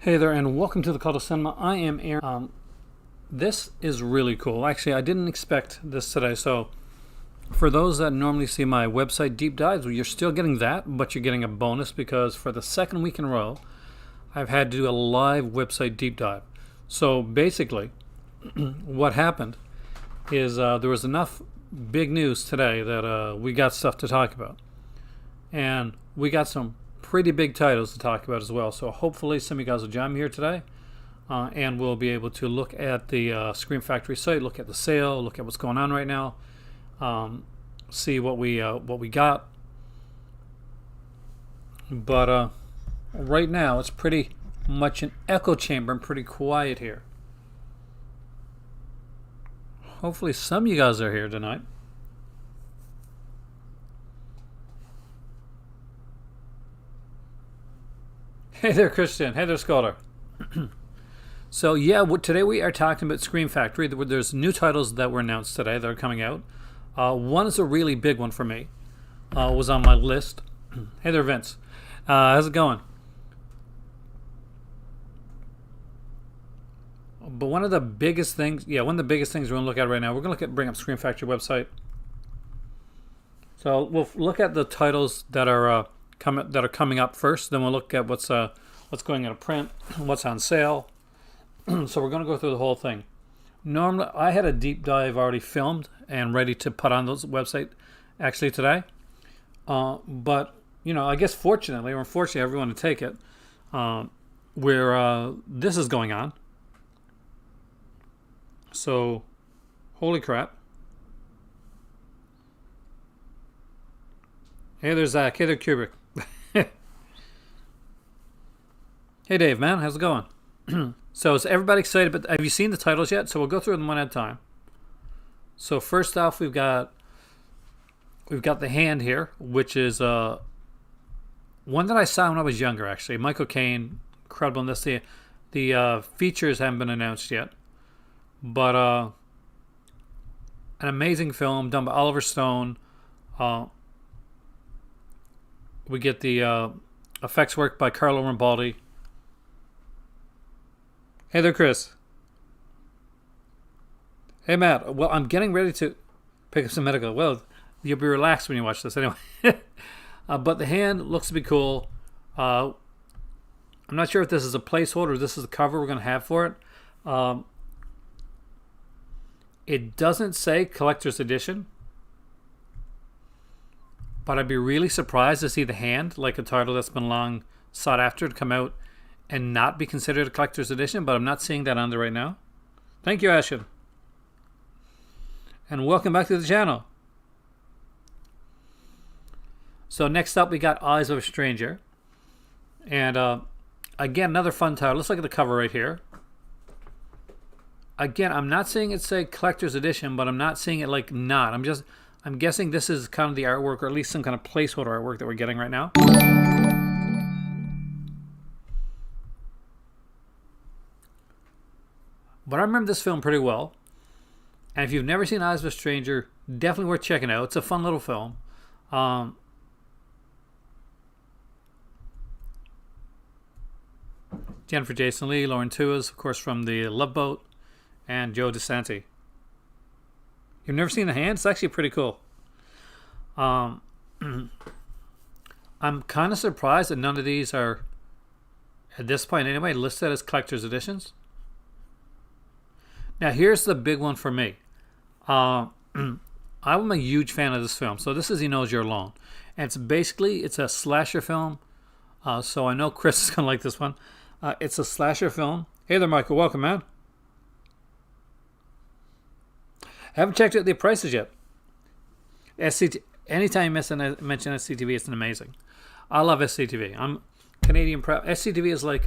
Hey there, and welcome to the Cult of Cinema. I am Aaron. This is really cool. Actually, I didn't expect this today. So, for those that normally see my website deep dives, well, you're still getting that, but you're getting a bonus because for the second week in a row, I've had to do a live website deep dive. So, basically, what happened is there was enough big news today that we got stuff to talk about. And we got some pretty big titles to talk about as well. So hopefully some of you guys will join me here today, and we'll be able to look at the Scream Factory site, look at the sale, look at what's going on right now, see what we got. But right now it's pretty much an echo chamber and pretty quiet here. Hopefully some of you guys are here tonight. Hey there, Christian. Hey there, Scholar. So, yeah, today we are talking about Scream Factory. There's new titles that were announced today that are coming out. One is a really big one for me. Was on my list. Hey there, Vince. How's it going? But one of the biggest things we're going to look at right now, we're going to bring up Scream Factory website. So we'll look at the titles that are coming up first. Then we'll look at what's going out of print, what's on sale. So we're going to go through the whole thing. Normally, I had a deep dive already filmed and ready to put on those website actually today. But I guess fortunately or unfortunately, everyone to take it, where this is going on. So, holy crap! Hey there, Zach. Hey there, Kubrick. Hey Dave, man, how's it going? So is everybody excited? But have you seen the titles yet? So we'll go through them one at a time. So first off, we've got The Hand here, which is one that I saw when I was younger. Actually, Michael Caine, incredible in this. The features haven't been announced yet, but an amazing film done by Oliver Stone. We get the effects work by Carlo Rambaldi. Hey there, Chris. Hey, Matt. Well, I'm getting ready to pick up some medical. Well, you'll be relaxed when you watch this anyway. But The Hand looks to be cool. I'm not sure if this is a placeholder or this is the cover we're going to have for it. It doesn't say collector's edition, but I'd be really surprised to see The Hand, like a title that's been long sought after, to come out and not be considered a collector's edition, but I'm not seeing that on there right now. Thank you, Ashton. And welcome back to the channel. So next up, we got Eyes of a Stranger. And again, another fun title. Let's look at the cover right here. Again, I'm not seeing it say collector's edition, but I'm not seeing it like not. I'm guessing this is kind of the artwork, or at least some kind of placeholder artwork that we're getting right now. But I remember this film pretty well. And if you've never seen Eyes of a Stranger, definitely worth checking out. It's a fun little film. Jennifer Jason Leigh, Lauren Tuas, of course, from The Love Boat, and Joe DeSanti. You've never seen The Hand? It's actually pretty cool. I'm kind of surprised that none of these are, at this point anyway, listed as collector's editions. Now, here's the big one for me. I'm a huge fan of this film. So this is He Knows You're Alone. And it's a slasher film. So I know Chris is going to like this one. It's a slasher film. Hey there, Michael. Welcome, man. I haven't checked out the prices yet. Anytime you mention SCTV, it's amazing. I love SCTV. I'm Canadian proud. SCTV is like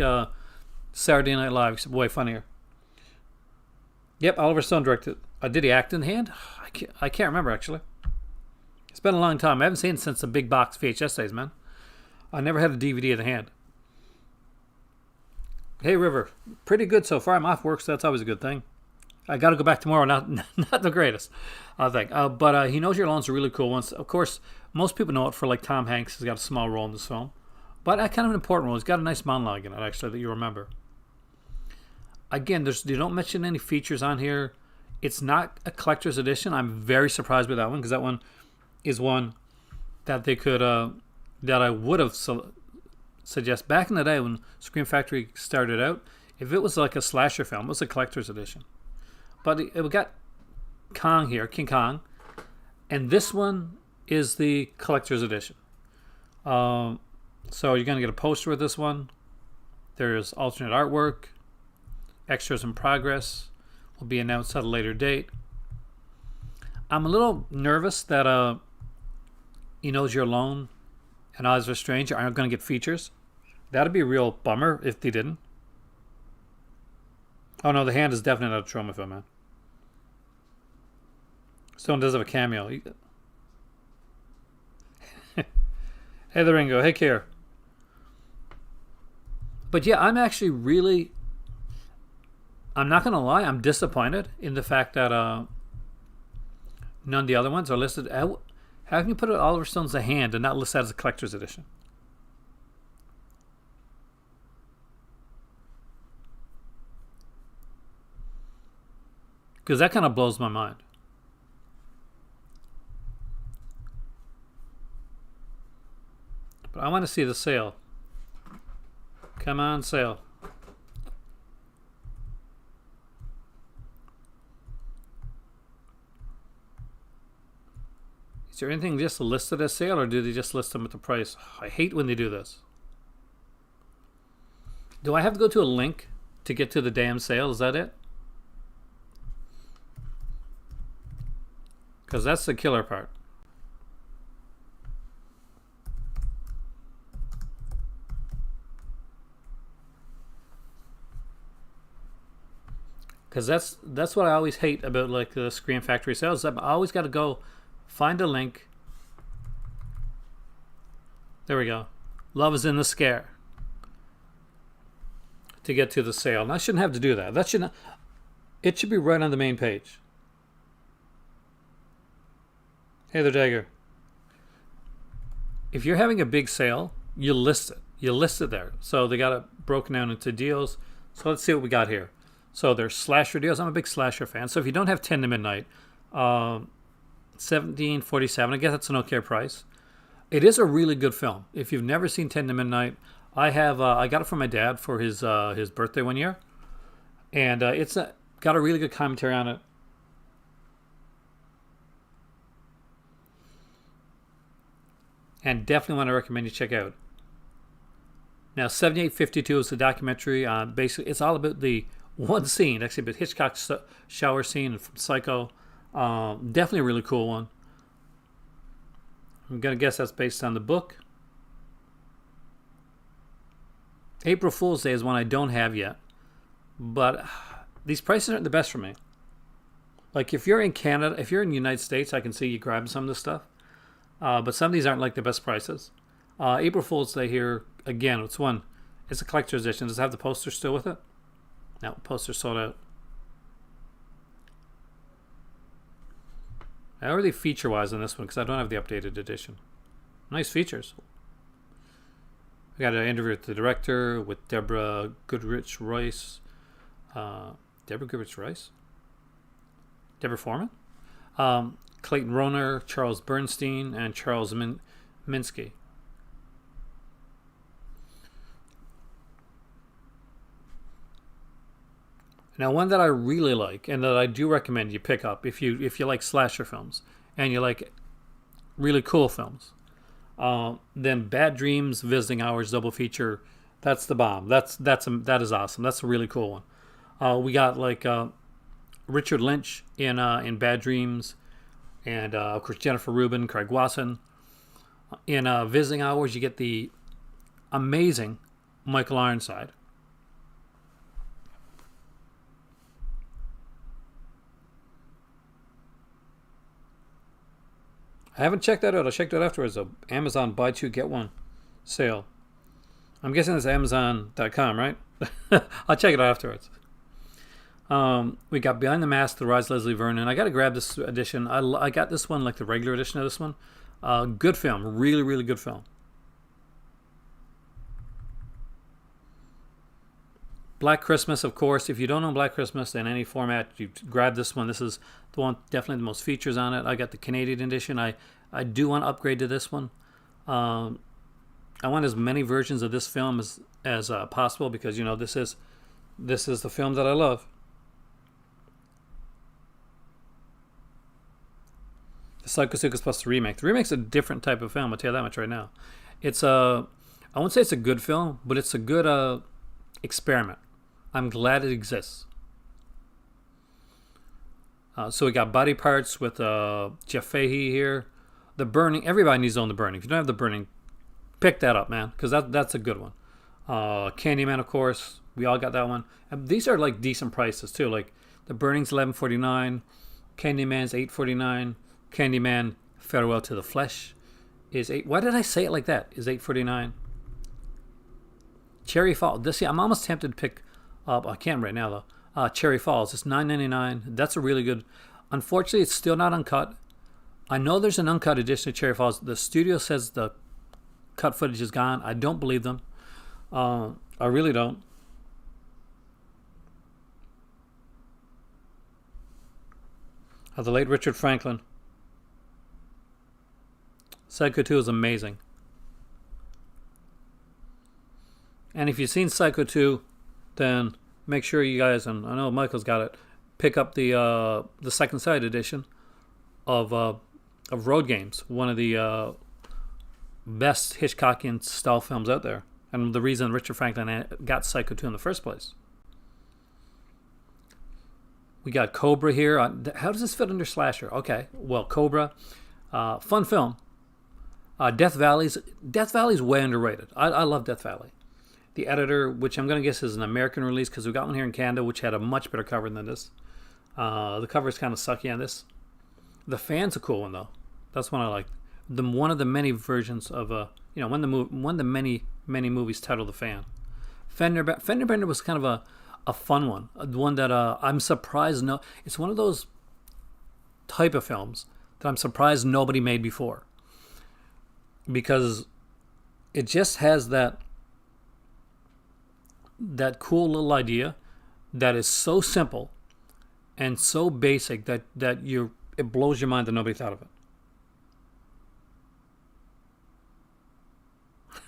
Saturday Night Live, except way funnier. Yep, Oliver Stone directed. Did he act in The Hand? I can't remember, actually. It's been a long time. I haven't seen it since the big box VHS days, man. I never had a DVD of The Hand. Hey, River. Pretty good so far. I'm off work, so that's always a good thing. I got to go back tomorrow. Not the greatest, I think. But He Knows You're Alone is a really cool one. Of course, most people know it for, like, Tom Hanks has got a small role in this film. But kind of an important role. He's got a nice monologue in it, actually, that you remember. Again, they don't mention any features on here. It's not a collector's edition. I'm very surprised with that one because that one is one that they could that I would have suggest back in the day when Scream Factory started out. If it was like a slasher film, it was a collector's edition. But it got Kong here, King Kong, and this one is the collector's edition. So you're going to get a poster with this one. There's alternate artwork, extras in progress, will be announced at a later date. I'm a little nervous that He Knows You're Alone and Eyes of a Stranger aren't going to get features. That'd be a real bummer if they didn't. Oh no, The Hand is definitely not a trauma film, man. Stone does have a cameo. Hey, the Ringo. Hey, Kier. But yeah, I'm actually really... I'm not going to lie. I'm disappointed in the fact that none of the other ones are listed. How can you put Oliver Stone's The Hand and not list that as a collector's edition? Because that kind of blows my mind. But I want to see the sale. Come on, sale. Is there anything just listed as sale, or do they just list them at the price? I hate when they do this. Do I have to go to a link to get to the damn sale? Is that it? Because that's the killer part. Because that's what I always hate about like the Scream Factory sales. I've always got to go find a link. There we go. Love is in the Scare. To get to the sale. And I shouldn't have to do that. It should be right on the main page. Hey there, Dagger. If you're having a big sale, you list it. You list it there. So they got it broken down into deals. So let's see what we got here. So there's slasher deals. I'm a big slasher fan. So if you don't have 10 to Midnight, $17.47. I guess that's an okay price. It is a really good film. If you've never seen 10 to Midnight, I have. I got it from my dad for his birthday one year, and it's got a really good commentary on it. And definitely want to recommend you check out. Now, 7852 is the documentary. Basically, it's all about the one scene, actually, but Hitchcock's shower scene from Psycho. Definitely a really cool one. I'm going to guess that's based on the book. April Fool's Day is one I don't have yet. But these prices aren't the best for me. Like, if you're in Canada, if you're in the United States, I can see you grabbing some of this stuff. But some of these aren't like the best prices. April Fool's Day here, again, it's one. It's a collector's edition. Does it have the poster still with it? No, poster sold out. How are they feature-wise on this one? Because I don't have the updated edition. Nice features. We got an interview with the director, with Deborah Goodrich Royce. Deborah Goodrich Royce? Deborah Foreman? Clayton Rohner, Charles Bernstein, and Charles Minsky. Now, one that I really like and that I do recommend you pick up if you like slasher films and you like really cool films, then Bad Dreams, Visiting Hours double feature. That's the bomb. That is awesome. That's a really cool one. We got like Richard Lynch in Bad Dreams, and of course Jennifer Rubin, Craig Wasson. In Visiting Hours, you get the amazing Michael Ironside. I haven't checked that out. I checked it afterwards. So Amazon buy two get one sale. I'm guessing it's Amazon.com, right? I'll check it out afterwards. We got Behind the Mask, The Rise of Leslie Vernon. I got to grab this edition. I got this one like the regular edition of this one. Good film. Really, really good film. Black Christmas, of course. If you don't know Black Christmas in any format, you grab this one. This is the one, definitely the most features on it. I got the Canadian edition. I do want to upgrade to this one. I want as many versions of this film as possible, because this is the film that I love. The Psycho Circus Plus the remake. The remake's a different type of film. I'll tell you that much right now. It's I won't say it's a good film, but it's a good experiment. I'm glad it exists. So we got Body Parts with Jeff Fahey here. The Burning. Everybody needs to own The Burning. If you don't have The Burning, pick that up, man, because that's a good one. Candyman, of course. We all got that one. And these are like decent prices too. Like The Burning's $11.49. Candyman's $8.49. Candyman Farewell to the Flesh is $8. Why did I say it like that? Is $8.49. Cherry Falls. I'm almost tempted to pick up. I can't right now though. Cherry Falls. It's $9.99. That's a really good. Unfortunately, it's still not uncut. I know there's an uncut edition of Cherry Falls. The studio says the cut footage is gone. I don't believe them. I really don't. The late Richard Franklin. Psycho 2 is amazing. And if you've seen Psycho 2, then make sure you guys, and I know Michael's got it, pick up the Second Sight edition of Road Games, one of the best Hitchcockian style films out there, and the reason Richard Franklin got Psycho 2 in the first place. We got Cobra here. How does this fit under slasher? Okay, well, Cobra, fun film. Death Valley's way underrated. I love Death Valley. The Editor, which I'm going to guess is an American release, because we got one here in Canada, which had a much better cover than this. The cover is kind of sucky on this. The Fan's a cool one though. That's one I like. One of the many versions of one of the many movies titled The Fan. Fender Bender was kind of a fun one. One that I'm surprised it's one of those type of films that I'm surprised nobody made before, because it just has that cool little idea that is so simple and so basic that it blows your mind that nobody thought of it.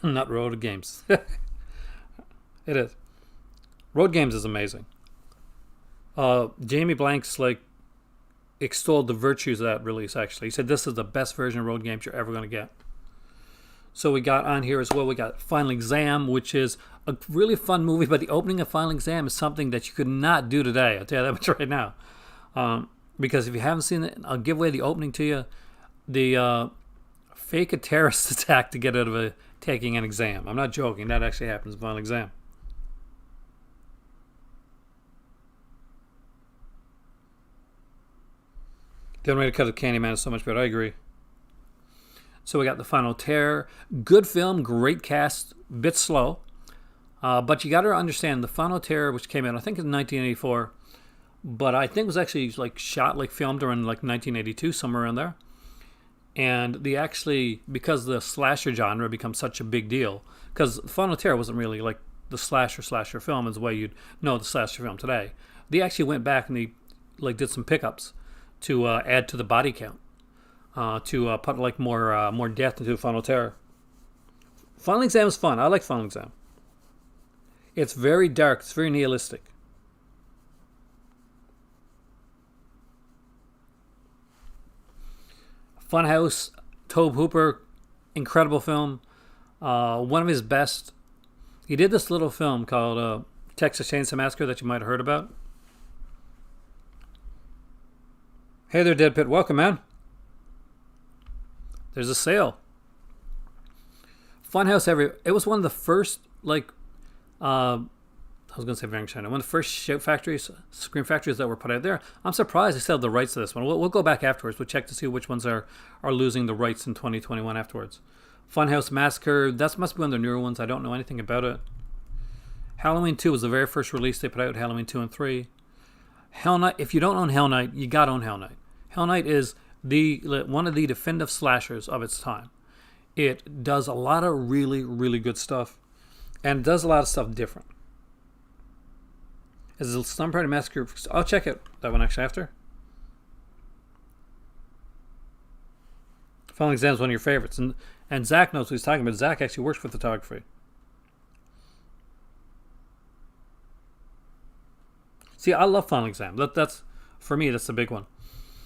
Not Road Games. It is. Road Games is amazing. Jamie Blanks extolled the virtues of that release, actually. He said this is the best version of Road Games you're ever going to get. So we got on here as well, we got Final Exam, which is a really fun movie, but the opening of Final Exam is something that you could not do today. I'll tell you that much right now. Because if you haven't seen it, I'll give away the opening to you. The fake a terrorist attack to get out of taking an exam. I'm not joking. That actually happens in Final Exam. The only way to cut the Candyman is so much better. I agree. So we got The Final Terror. Good film, great cast, bit slow. But you got to understand, The Final Terror, which came out, I think in 1984, but I think it was actually filmed around 1982, somewhere in there. And because the slasher genre becomes such a big deal, because Final Terror wasn't really like the slasher film is the way you'd know the slasher film today. They actually went back and they did some pickups to add to the body count, to put more death into Final Terror. Final Exam is fun. I like Final Exam. It's very dark. It's very nihilistic. Funhouse, Tobe Hooper, incredible film. One of his best. He did this little film called Texas Chainsaw Massacre that you might have heard about. Hey there, Dead Pit. Welcome, man. There's a sale. Funhouse it was one of the first, I was going to say Varying China, one of the first scream factories that were put out there. I'm surprised they still have the rights to this one. We'll go back afterwards. We'll check to see which ones are losing the rights in 2021 afterwards. Funhouse Massacre, that must be one of the newer ones. I don't know anything about it. Halloween 2 was the very first release they put out, Halloween 2 and 3. Hell Night, if you don't own Hell Night, you gotta own Hell Night. Hell Night is one of the definitive slashers of its time. It does a lot of really, really good stuff, and does a lot of stuff different. Is the Slumber Party Massacre? I'll check it that one actually after. Final Exam is one of your favorites, and Zach knows what he's talking about. Zach actually works for photography. See, I love Final Exam. That's for me. That's the big one.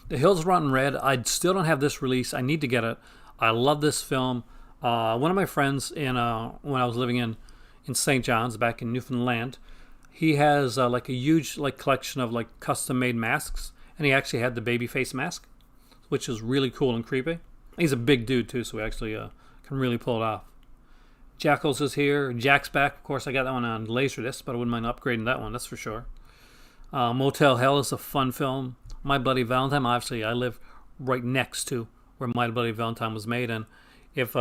The Hills Rotten Red. I still don't have this release. I need to get it. I love this film. One of my friends when I was living in St. John's back in Newfoundland, he has like a huge like collection of like custom made masks, and he actually had the baby face mask, which is really cool and creepy. He's a big dude too, so he actually can really pull it off. Jackals is here. Jack's back. Of course, I got that one on Laserdisc, but I wouldn't mind upgrading that one. That's for sure. Motel Hell is a fun film. My Bloody Valentine. Obviously, I live right next to where My Bloody Valentine was made, and if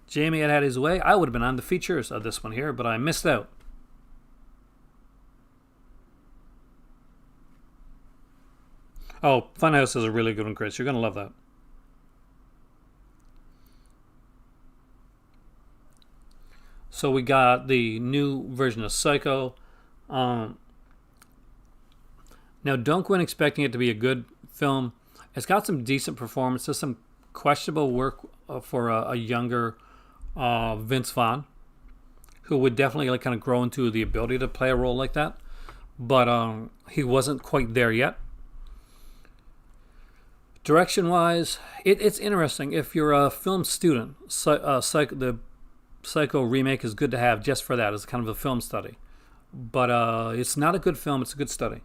Jamie had his way, I would have been on the features of this one here, but I missed out. Oh, Funhouse is a really good one, Chris. You're going to love that. So we got the new version of Psycho. Now, don't go in expecting it to be a good film. It's got some decent performances, some questionable work for a younger Vince Vaughn, who would definitely like kind of grow into the ability to play a role like that. But he wasn't quite there yet. Direction-wise, it's interesting. If you're a film student, the Psycho remake is good to have just for that, as kind of a film study. But it's not a good film, it's a good study.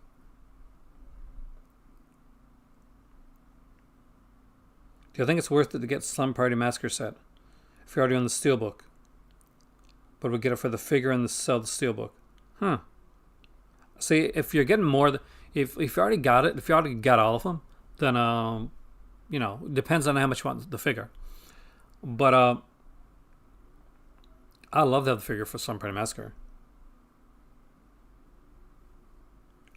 Do you think it's worth it to get Slumber Party Massacre set? If you're already on the Steelbook. But we get it for the figure and sell the Steelbook. See, if you're getting more, if you already got it, if you already got all of them, then, depends on how much you want the figure. But I love to have the figure for Slumber Party Massacre.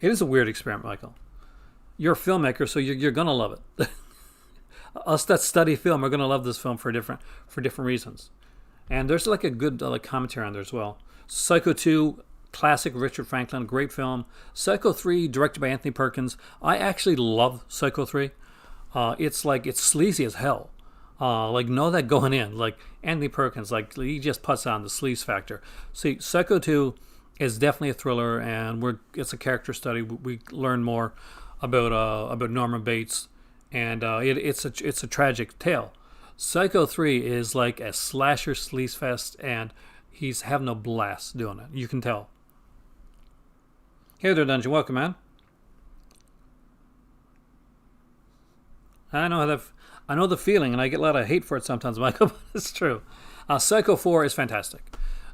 It is a weird experiment, Michael. You're a filmmaker, so you're going to love it. Us that study film are going to love this film for different reasons. And there's like a good commentary on there as well. Psycho 2, classic Richard Franklin, great film. Psycho 3, directed by Anthony Perkins. I actually love Psycho 3. It's sleazy as hell. Know that going in. Like Anthony Perkins, he just puts on the sleaze factor. See, Psycho 2 is definitely a thriller, and it's a character study. We learn more about Norman Bates, and it's a tragic tale. Psycho 3 is like a slasher sleaze fest, and he's having a blast doing it. You can tell. Hey there, Dungeon. Welcome, man. I know the feeling, and I get a lot of hate for it sometimes, Michael, but it's true. Psycho 4 is fantastic.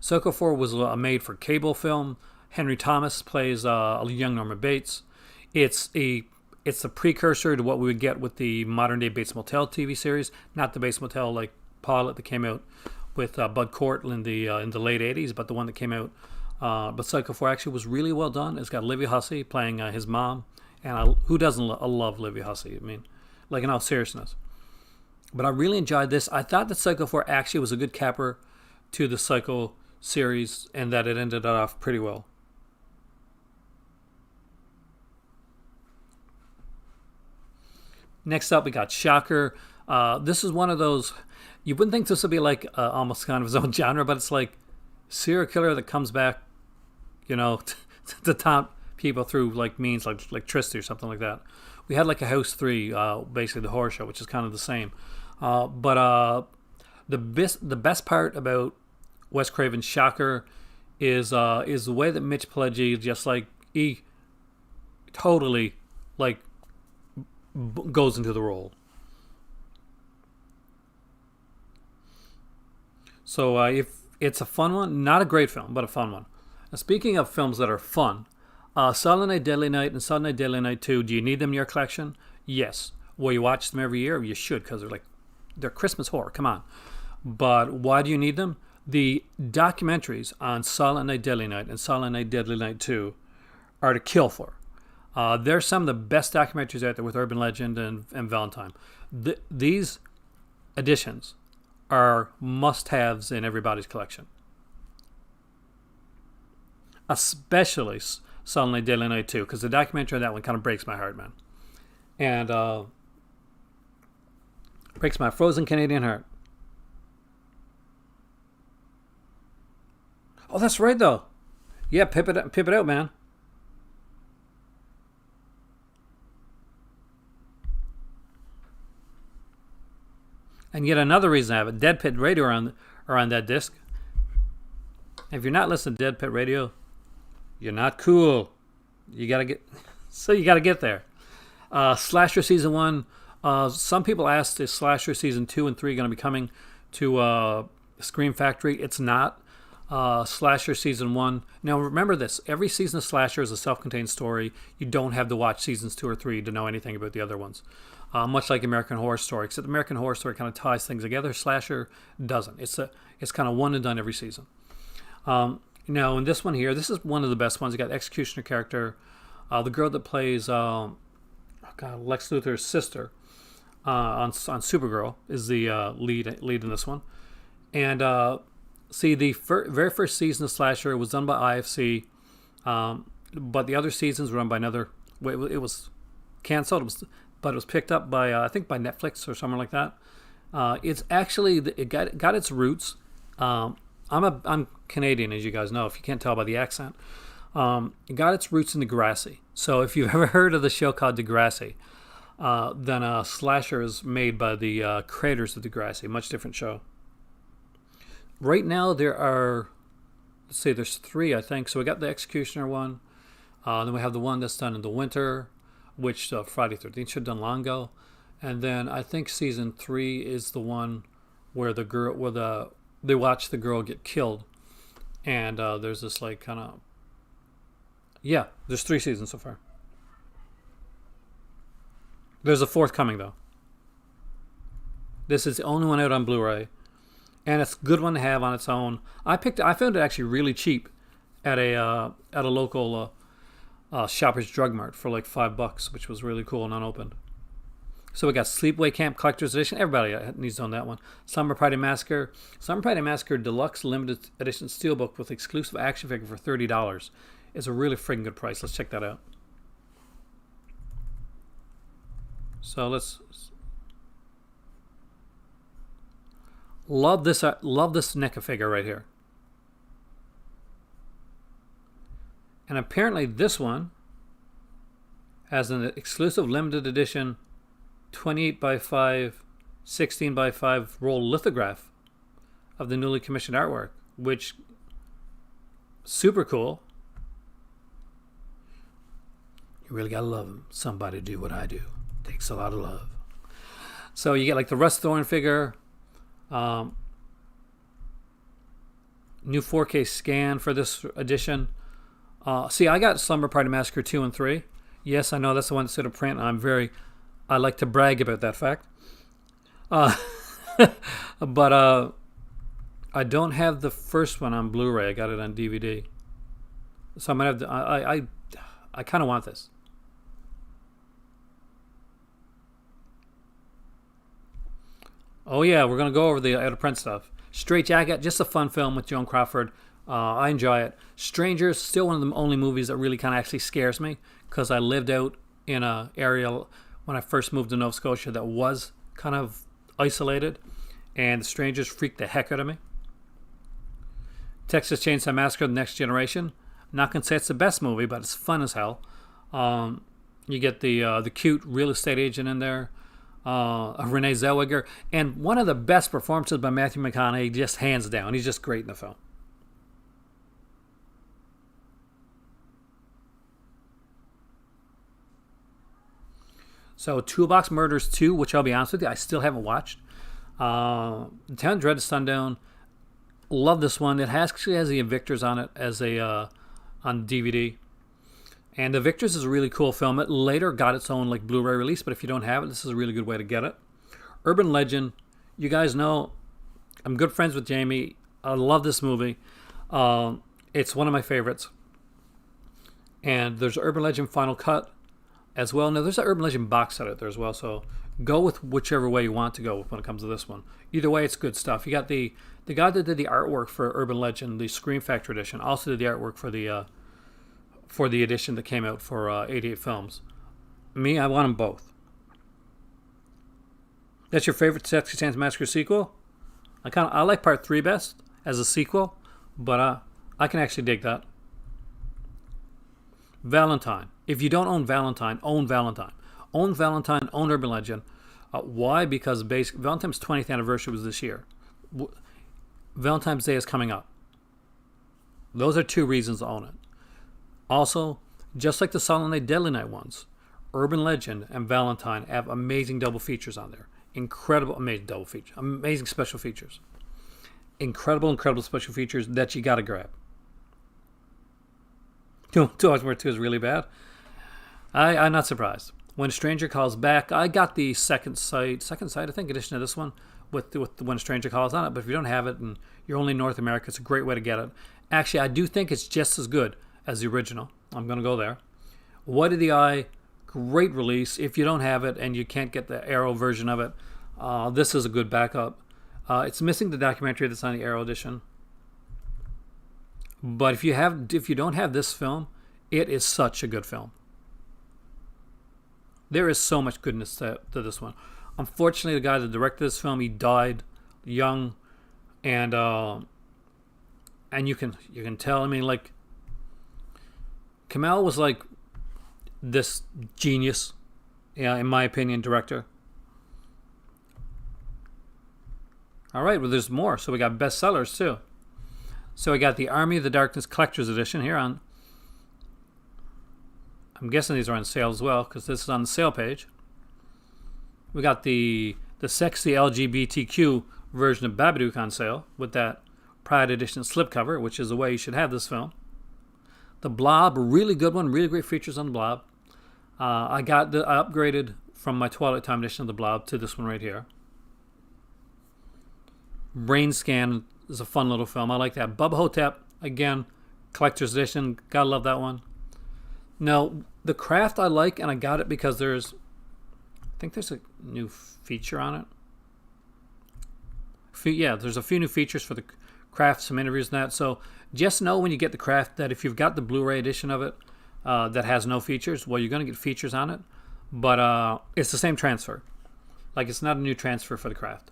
Psycho 4 was a made-for-cable film. Henry Thomas plays a young Norman Bates. It's a precursor to what we would get with the modern-day Bates Motel TV series, not the Bates Motel like pilot that came out with Bud Cort in the late 80s, but the one that came out. But Psycho 4 actually was really well done. It's got Olivia Hussey playing his mom, and who doesn't love Olivia Hussey? I mean, like in all seriousness. But I really enjoyed this. I thought that Psycho 4 actually was a good capper to the Psycho series, and that it ended off pretty well. Next up, we got Shocker. This is one of those, you wouldn't think this would be like almost kind of his own genre, but it's like serial killer that comes back, to taunt people through like means like electricity or something like that. We had like a House 3, basically the horror show, which is kind of the same. But the best part about Wes Craven's Shocker is the way that Mitch Pileggi just he totally goes into the role. So if it's a fun one, not a great film, but a fun one. Now, speaking of films that are fun, Silent Night, Deadly Night, and Silent Night, Deadly Night 2, do you need them in your collection? Yes. Will you watch them every year? You should, because they're Christmas horror. Come on. But why do you need them? The documentaries on Silent Night, Deadly Night and Silent Night, Deadly Night 2 are to kill for. They're some of the best documentaries out there with Urban Legend and Valentine. These editions are must-haves in everybody's collection. especially Suddenly Daily Night 2, because the documentary on that one kind of breaks my heart, man. And breaks my frozen Canadian heart. Oh, that's right, though. Yeah, pip it out, man. And yet another reason I have it, Dead Pit Radio are on that disc. If you're not listening to Dead Pit Radio, you're not cool. You gotta get there. Slasher season 1. Some people asked, is Slasher season 2 and 3 going to be coming to Scream Factory? It's not. Slasher season 1. Now remember this: every season of Slasher is a self-contained story. You don't have to watch seasons 2 or 3 to know anything about the other ones. Much like American Horror Story, except American Horror Story kind of ties things together. Slasher doesn't. It's kind of one and done every season. Now in this one here, this is one of the best ones. You got Executioner character, the girl that plays Lex Luthor's sister on Supergirl is the lead in this one. And see, the very first season of Slasher was done by IFC, but the other seasons were done by another. It was canceled. But it was picked up by I think by Netflix or something like that. It's actually it got its roots. I'm Canadian, as you guys know, if you can't tell by the accent. It got its roots in Degrassi. So if you've ever heard of the show called Degrassi, then Slasher is made by the creators of Degrassi. Much different show. Right now there are, let's see, there's 3 I think. So we got the Executioner one. Then we have the one that's done in the winter, which Friday 13th should have done long ago. And then I think season 3 is the one where they watch the girl get killed. And there's this like kind of, yeah, there's 3 seasons so far. There's a 4th coming though. This is the only one out on Blu-ray, and it's a good one to have on its own. I found it actually really cheap at a local Shoppers Drug Mart for like $5, which was really cool and unopened. So we got Sleepaway Camp Collector's Edition. Everybody needs to own that one. Slumber Party Massacre. Slumber Party Massacre Deluxe Limited Edition Steelbook with exclusive action figure for $30. It's a really friggin' good price. Let's check that out. So let's love this NECA figure right here. And apparently this one has an exclusive limited edition 28 by 5, 16 by 5 roll lithograph of the newly commissioned artwork, which super cool. You really gotta love somebody to do what I do. Takes a lot of love. So you get like the Russ Thorne figure, new 4K scan for this edition. See, I got Slumber Party Massacre 2 and 3. Yes, I know that's the one that's out of print. I like to brag about that fact. But I don't have the first one on Blu-ray. I got it on DVD. So I'm gonna have to, I kind of want this. Oh yeah, we're gonna go over the out of print stuff. Straight Jacket, just a fun film with Joan Crawford. I enjoy it. Strangers, still one of the only movies that really kind of actually scares me, because I lived out in an area when I first moved to Nova Scotia that was kind of isolated, and The Strangers freaked the heck out of me. Texas Chainsaw Massacre: The Next Generation. I'm not gonna say it's the best movie, but it's fun as hell. You get the cute real estate agent in there, Renee Zellweger, and one of the best performances by Matthew McConaughey, just hands down. He's just great in the film. So Toolbox Murders 2, which I'll be honest with you, I still haven't watched. Town Dread of Sundown. Love this one. It actually has the Invictors on it as on DVD. And The Victors is a really cool film. It later got its own like Blu-ray release, but if you don't have it, this is a really good way to get it. Urban Legend. You guys know I'm good friends with Jamie. I love this movie. It's one of my favorites. And there's Urban Legend Final Cut as well. Now there's an Urban Legend box set out there as well, so Go with whichever way you want to go when it comes to this one. Either way, it's good stuff. You got the guy that did the artwork for Urban Legend, the Scream Factory edition, also did the artwork for the edition that came out for 88 Films. Me, I want them both. That's your favorite Texas Chainsaw Massacre sequel? I like Part 3 best as a sequel, but I can actually dig that. Valentine. If you don't own Valentine, own Valentine. Own Valentine, own Urban Legend. Why? Because Valentine's 20th anniversary was this year. Valentine's Day is coming up. Those are two reasons to own it. Also, just like the Silent Night, Deadly Night ones, Urban Legend and Valentine have amazing double features on there. Incredible, amazing double features. Amazing special features. Incredible special features that you gotta grab. Two Hours More 2 is really bad. I'm not surprised. When a Stranger Calls Back, I got the second sight, I think, edition of this one with When a Stranger Calls on it. But if you don't have it and you're only in North America, it's a great way to get it. Actually, I do think it's just as good as the original. I'm going to go there. What Did the Eye? Great release. If you don't have it and you can't get the Arrow version of it, this is a good backup. It's missing the documentary that's on the Arrow edition. But if you don't have this film, it is such a good film. There is so much goodness to this one. Unfortunately, the guy that directed this film, he died young, and you can tell. I mean, like, Kamel was like this genius, in my opinion, director. All right, well, there's more. So we got bestsellers too. So we got the Army of the Darkness Collector's Edition here on. I'm guessing these are on sale as well because this is on the sale page. We got the sexy LGBTQ version of Babadook on sale with that Pride Edition slipcover, which is the way you should have this film. The Blob, a really good one, really great features on the Blob. I upgraded from my Twilight Time edition of the Blob to this one right here. Brain Scan is a fun little film. I like that. Bubba Hotep, again, collector's edition. Gotta love that one. Now, The Craft I like, and I got it because I think there's a new feature on it. Yeah, there's a few new features for The Craft, some interviews and that. So just know when you get The Craft that if you've got the Blu-ray edition of it that has no features, well, you're going to get features on it. But it's the same transfer. Like, it's not a new transfer for The Craft.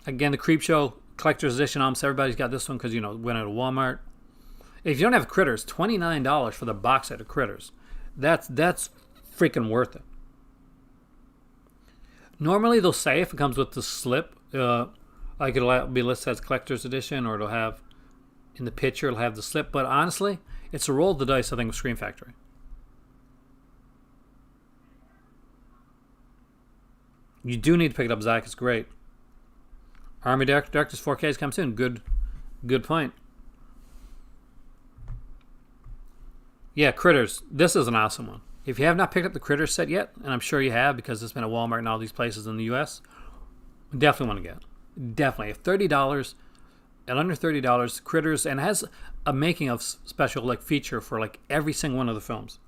Again, the Creepshow Collector's Edition. Almost everybody's got this one because, went out of Walmart. If you don't have Critters, $29 for the box set of Critters. That's freaking worth it. Normally, they'll say if it comes with the slip, like it'll be listed as Collector's Edition, or it'll have, in the picture, it'll have the slip. But honestly, it's a roll of the dice, I think, with Scream Factory. You do need to pick it up, Zach. It's great. Army Darkness 4K is coming soon. Good point. Yeah, Critters. This is an awesome one. If you have not picked up the Critters set yet, and I'm sure you have because it's been at Walmart and all these places in the U.S., definitely want to get it. Definitely. If $30 and under $30, Critters, and has a making of special feature for every single one of the films.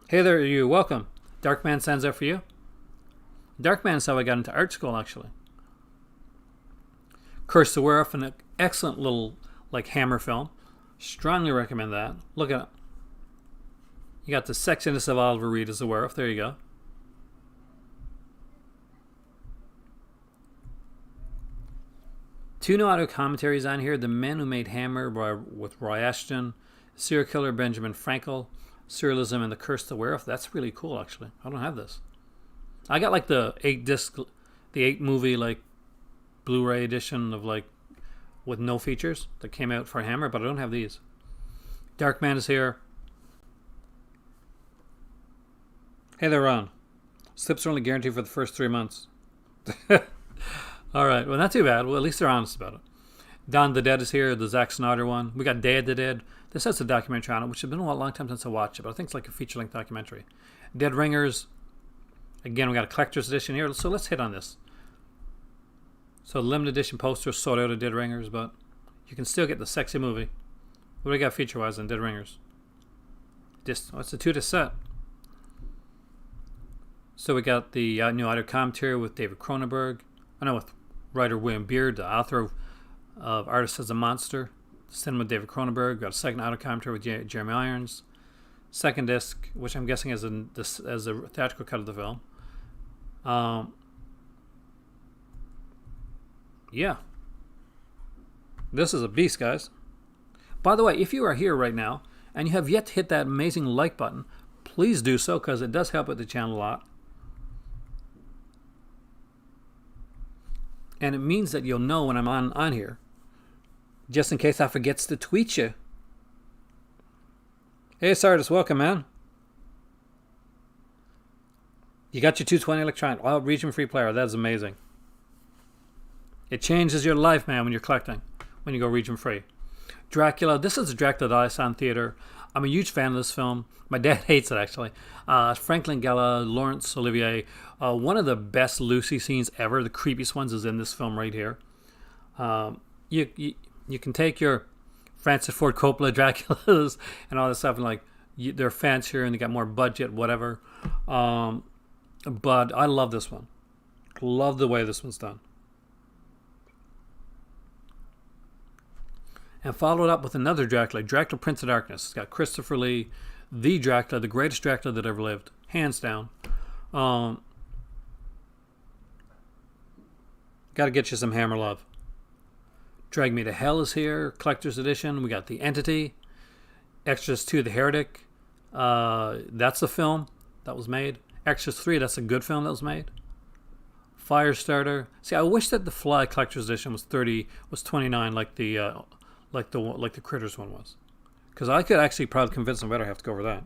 Hey there, you. Welcome. Darkman sends out for you. Darkman is how I got into art school, actually. Curse the Werewolf, an excellent little Hammer film. Strongly recommend that. Look at it. You got the sexiness of Oliver Reed as the werewolf. There you go. Two new audio commentaries on here. The Men Who Made Hammer with Roy Ashton. Serial Killer Benjamin Frankel. Surrealism and the Curse the Werewolf. That's really cool, actually. I don't have this. I got the 8 movie Blu-ray edition of with no features that came out for Hammer, but I don't have these. Darkman is here. Hey there, Ron. Slips are only guaranteed for the first 3 months. All right, well, not too bad. Well, at least they're honest about it. Dawn of the Dead is here, the Zack Snyder one. We got Day of the Dead. This has a documentary on it, which has been a long time since I watched it, but I think it's like a feature-length documentary. Dead Ringers. Again, we got a collector's edition here, so let's hit on this. So limited edition posters sold out of Dead Ringers, but you can still get the sexy movie. What do we got feature-wise on Dead Ringers? What's the 2-disc set? So we got the new audio commentary with David Cronenberg. I know with writer William Beard, the author of Artist as a Monster. Cinema with David Cronenberg. Got a second audio commentary with Jeremy Irons. Second disc, which I'm guessing is as a theatrical cut of the film. Yeah. This is a beast, guys. By the way, if you are here right now and you have yet to hit that amazing like button, please do so, because it does help with the channel a lot. And it means that you'll know when I'm on here. Just in case I forgets to tweet you. Hey, Sardis, welcome, man. You got your 220 electronic. Wow, region free player. That's amazing. It changes your life, man, when you're collecting. When you go region free. Dracula. This is a Dracula that I saw in theater. I'm a huge fan of this film. My dad hates it, actually. Frank Langella, Laurence Olivier. One of the best Lucy scenes ever. The creepiest ones is in this film right here. You can take your Francis Ford Coppola Draculas and all this stuff, and like they're fancier and they got more budget, whatever. But I love this one. Love the way this one's done. And followed up with another Dracula, Dracula Prince of Darkness. It's got Christopher Lee, the Dracula, the greatest Dracula that ever lived, hands down. Got to get you some Hammer love. Drag Me to Hell is here, collector's edition. We got The Entity, Extras 2, The Heretic. That's the film that was made. Extras 3, that's a good film that was made. Firestarter. See, I wish that the Fly collector's edition was 29, like the Critters one was, because I could actually probably convince them better have to go over that.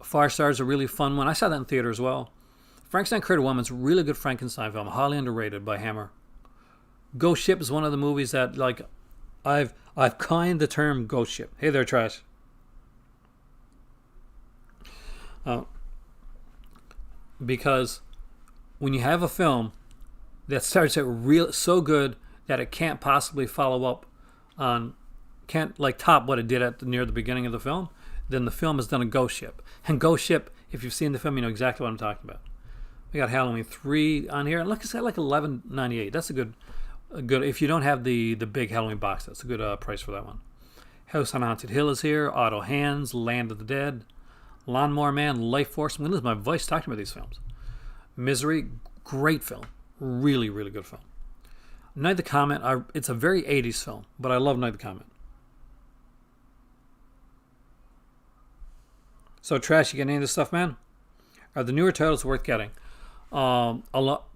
Firestarter is a really fun one. I saw that in theater as well. Frankenstein Critter Woman's a really good Frankenstein film, highly underrated by Hammer. Ghost Ship is one of the movies that, like, I've coined the term ghost ship. Hey there, Trash. Because when you have a film that starts out so good that it can't possibly follow up on, can't like top what it did at near the beginning of the film, then the film has done a ghost ship. And Ghost Ship, if you've seen the film, you know exactly what I'm talking about. We got Halloween 3 on here, and look, it's got like $11.98. That's a good. If you don't have the big Halloween box, that's a good price for that one. House on Haunted Hill is here. Auto Hands, Land of the Dead, Lawnmower Man, Life Force. I'm gonna lose my voice talking about these films. Misery, great film, really, really good film. Night the Comet. It's a very 80s film, but I love Night the Comet. So, Trash, you get any of this stuff, man? Are the newer titles worth getting? A lot.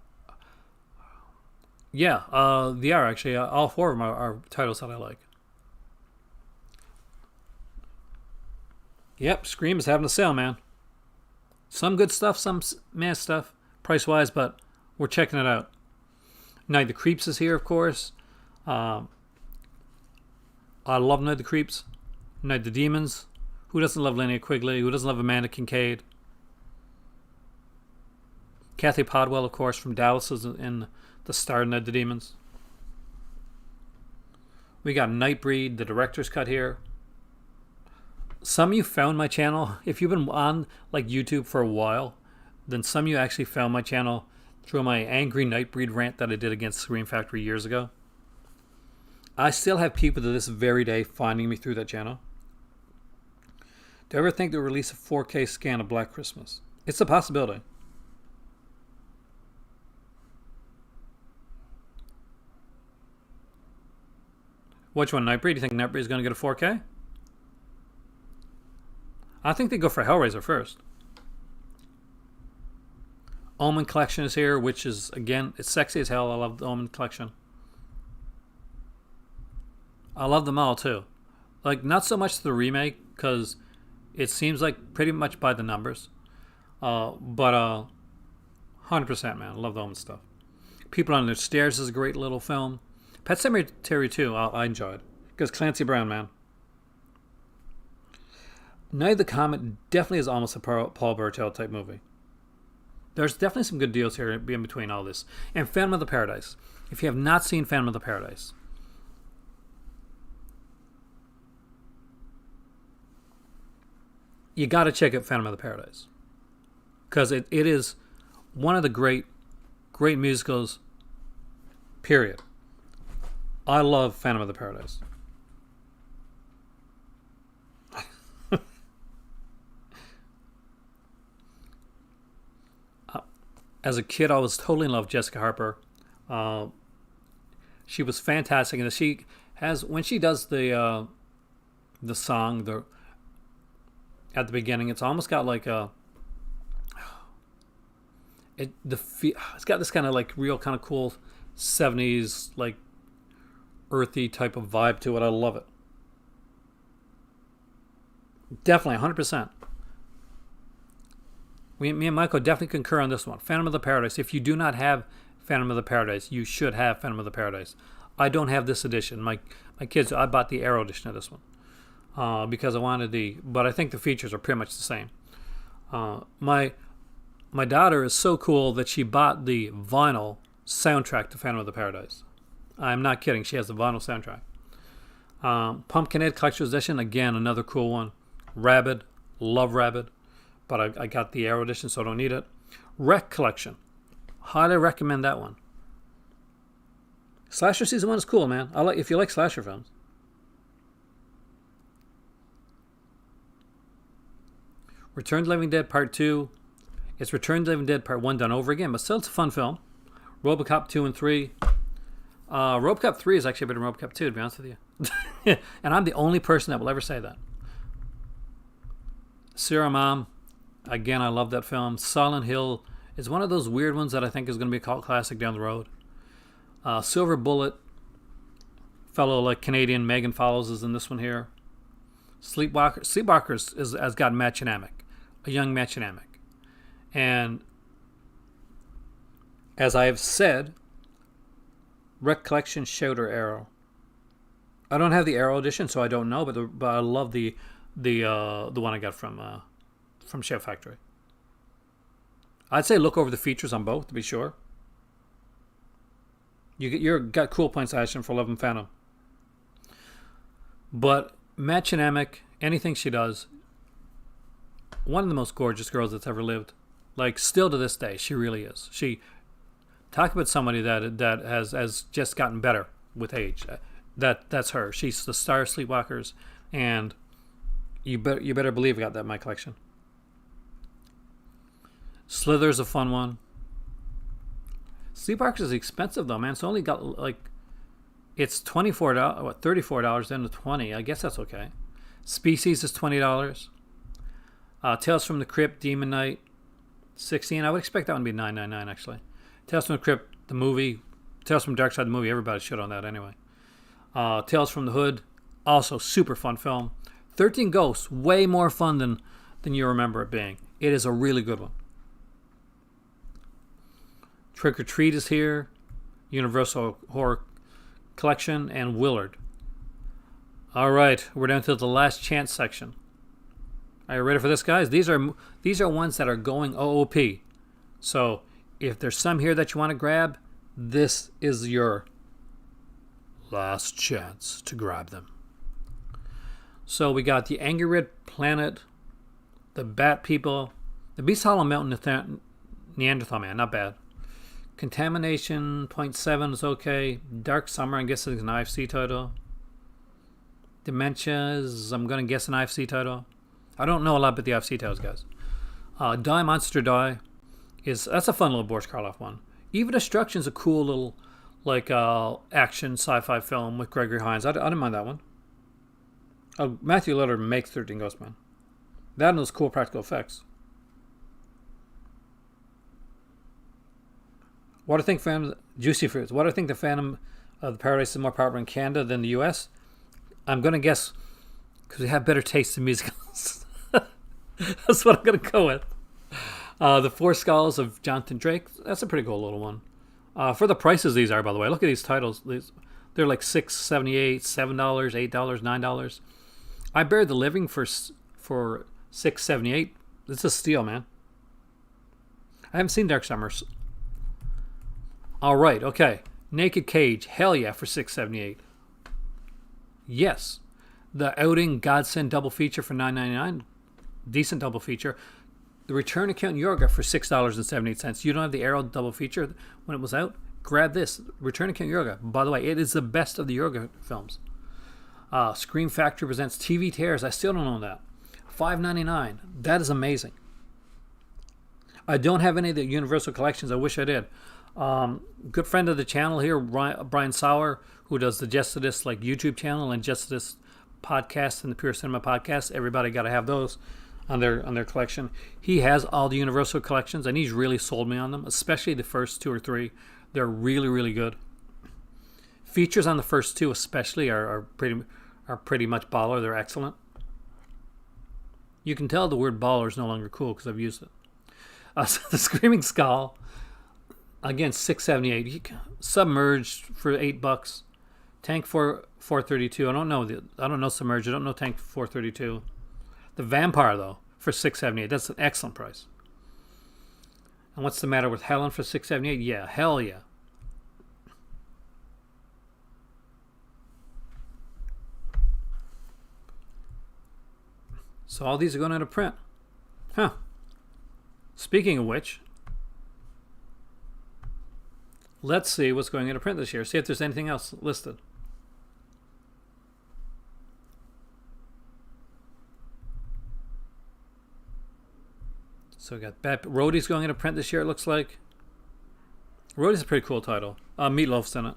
Yeah, they are actually. All four of them are titles that I like. Yep, Scream is having a sale, man. Some good stuff, some meh stuff, price-wise, but we're checking it out. Night the Creeps is here, of course. I love Night the Creeps. Night the Demons. Who doesn't love Linnea Quigley? Who doesn't love Amanda Kincaid? Kathy Podwell, of course, from Dallas is in the star of Night the Demons. We got Nightbreed, the director's cut here. Some of you found my channel. If you've been on like YouTube for a while, then some of you actually found my channel through my angry Nightbreed rant that I did against Scream Factory years ago. I still have people to this very day finding me through that channel. Do you ever think they'll release a 4K scan of Black Christmas? It's a possibility. Which one, Nightbreed? Do you think Nightbreed is going to get a 4K? I think they go for Hellraiser first. Omen Collection is here, which is, again, it's sexy as hell. I love the Omen Collection. I love them all, too. Like, not so much the remake, because it seems like pretty much by the numbers. But 100%, man. I love the Omen stuff. People on the Stairs is a great little film. Pet Sematary 2, I enjoyed. Because Clancy Brown, man. Night the Comet definitely is almost a Paul Bartel type movie. There's definitely some good deals here in between all this. And Phantom of the Paradise. If you have not seen Phantom of the Paradise, you got to check out Phantom of the Paradise because it is one of the great musicals. Period. I love Phantom of the Paradise. As a kid, I was totally in love with Jessica Harper. She was fantastic, and she has when she does the song at the beginning, it's almost got like it's got this kind of like real kind of cool 70s like earthy type of vibe to it. I love it. Definitely 100%. Me and Michael definitely concur on this one. Phantom of the Paradise. If you do not have Phantom of the Paradise, you should have Phantom of the Paradise. I don't have this edition. My kids, I bought the Arrow edition of this one because I wanted but I think the features are pretty much the same. My daughter is so cool that she bought the vinyl soundtrack to Phantom of the Paradise. I'm not kidding. She has the vinyl soundtrack. Pumpkinhead Collector's Edition, again, another cool one. Rabid, love Rabid. But I got the Arrow edition, so I don't need it. Wreck Collection. Highly recommend that one. Slasher Season 1 is cool, man. If you like slasher films. Return to the Living Dead Part 2. It's Return to the Living Dead Part 1 done over again, but still it's a fun film. RoboCop 2 and 3. RoboCop 3 is actually better than RoboCop 2, to be honest with you. And I'm the only person that will ever say that. Serial Mom. Again, I love that film. Silent Hill is one of those weird ones that I think is going to be a cult classic down the road. Silver Bullet. Fellow like Canadian Megan Follows is in this one here. Sleepwalkers has got Matt Chanamic, a young Matt Chanamic. And as I have said, Recollection, Shooter, Arrow. I don't have the Arrow edition, so I don't know, but I love the one I got from Chef Factory. I'd say look over the features on both to be sure. You're got cool points action for Love and Phantom. But Matt Chanamic, anything she does, one of the most gorgeous girls that's ever lived. Like still to this day, she really is. She talk about somebody that has just gotten better with age. That's her. She's the star of Sleepwalkers, and you better believe I got that in my collection. Slither's a fun one. Sleepwalkers is expensive though, man. It's only got like it's $24, what, $34 then to $20. I guess that's okay. Species is $20. Tales from the Crypt, Demon Knight, $16. I would expect that one to be $9.99 actually. Tales from the Crypt, the movie, Tales from Dark Side, the movie. Everybody should on that anyway. Tales from the Hood, also super fun film. 13 Ghosts, way more fun than you remember it being. It is a really good one. Trick or Treat is here. Universal Horror Collection and Willard. All right, we're down to the last chance section. Are you ready for this, guys? These are ones that are going OOP. So if there's some here that you want to grab, this is your last chance to grab them. So we got the Angry Red Planet, the Bat People, the Beast Hollow Mountain Neanderthal Man, not bad. Contamination 0.7 is okay. Dark Summer, I guess is an IFC title. Dementia is, I'm going to guess, an IFC title. I don't know a lot about the IFC titles, guys. Die Monster Die that's a fun little Boris Karloff one. Even Destruction is a cool little like action sci-fi film with Gregory Hines. I didn't mind that one. Matthew Lillard makes 13 Ghosts, man. That and those cool practical effects. What do I think Juicy Fruits. What do I think the Phantom of the Paradise is more popular in Canada than the US? I'm going to guess because we have better taste in musicals. That's what I'm going to go with. The Four Skulls of Jonathan Drake. That's a pretty cool little one. For the prices these are, by the way. Look at these titles. They're like $6.78, $7, $8, $9. I Buried the Living for $6.78. It's a steal, man. I haven't seen Dark Summers. All right, okay. Naked Cage, hell yeah, for $6.78. Yes. The Outing Godsend double feature for $9.99. decent double feature. The Return of Count Yorga for $6.78. You don't have the Arrow double feature when it was out? Grab this. Return of Count Yorga. By the way, it is the best of the Yorga films. Scream Factory presents TV Tears. I still don't own that. $5.99. That is amazing. I don't have any of the Universal collections. I wish I did. Good friend of the channel here, Brian Sauer, who does the Justice like YouTube channel and Justice podcast and the Pure Cinema podcast. Everybody got to have those on their collection. He has all the Universal collections, and he's really sold me on them, especially the first 2 or 3. They're really, really good. Features on the first 2 especially are pretty much baller. They're excellent. You can tell the word baller is no longer cool because I've used it. So the Screaming Skull, again, $6.78. Submerged for $8. Tank for $4.32. I don't know Submerged. I don't know Tank for $4.32. The Vampire though for $6.78. That's an excellent price. And what's the matter with Helen for $6.78? Yeah, hell yeah. So all these are going out of print. Huh. Speaking of which, let's see what's going into print this year. See if there's anything else listed. So we got Roadie's going into print this year, it looks like. Roadie's a pretty cool title. Meatloaf's in it.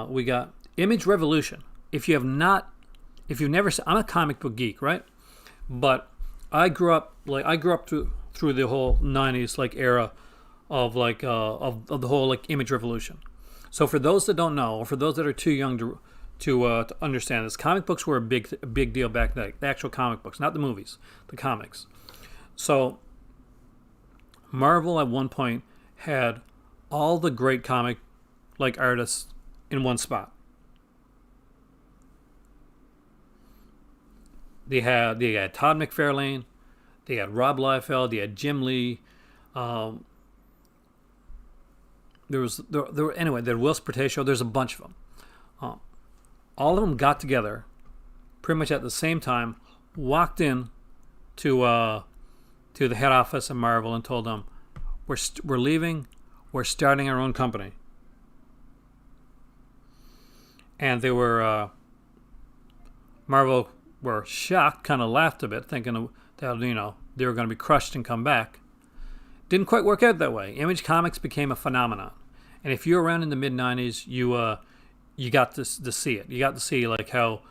We got Image Revolution. If you've never seen, I'm a comic book geek, right? But I grew up through the whole '90s era of of the whole Image Revolution. So for those that don't know, or for those that are too young to understand this, comic books were a big deal back then. The actual comic books, not the movies, the comics. So Marvel at one point had all the great comic artists in one spot. They had Todd McFarlane, they had Rob Liefeld, they had Jim Lee. There were Will Spertasio. There's a bunch of them. All of them got together, pretty much at the same time, walked in to the head office of Marvel and told them, "We're leaving. We're starting our own company." And they were Marvel were shocked, kind of laughed a bit, thinking that they were going to be crushed and come back. Didn't quite work out that way. Image Comics became a phenomenon, and if you were around in the mid '90s, you got to see it. You got to see how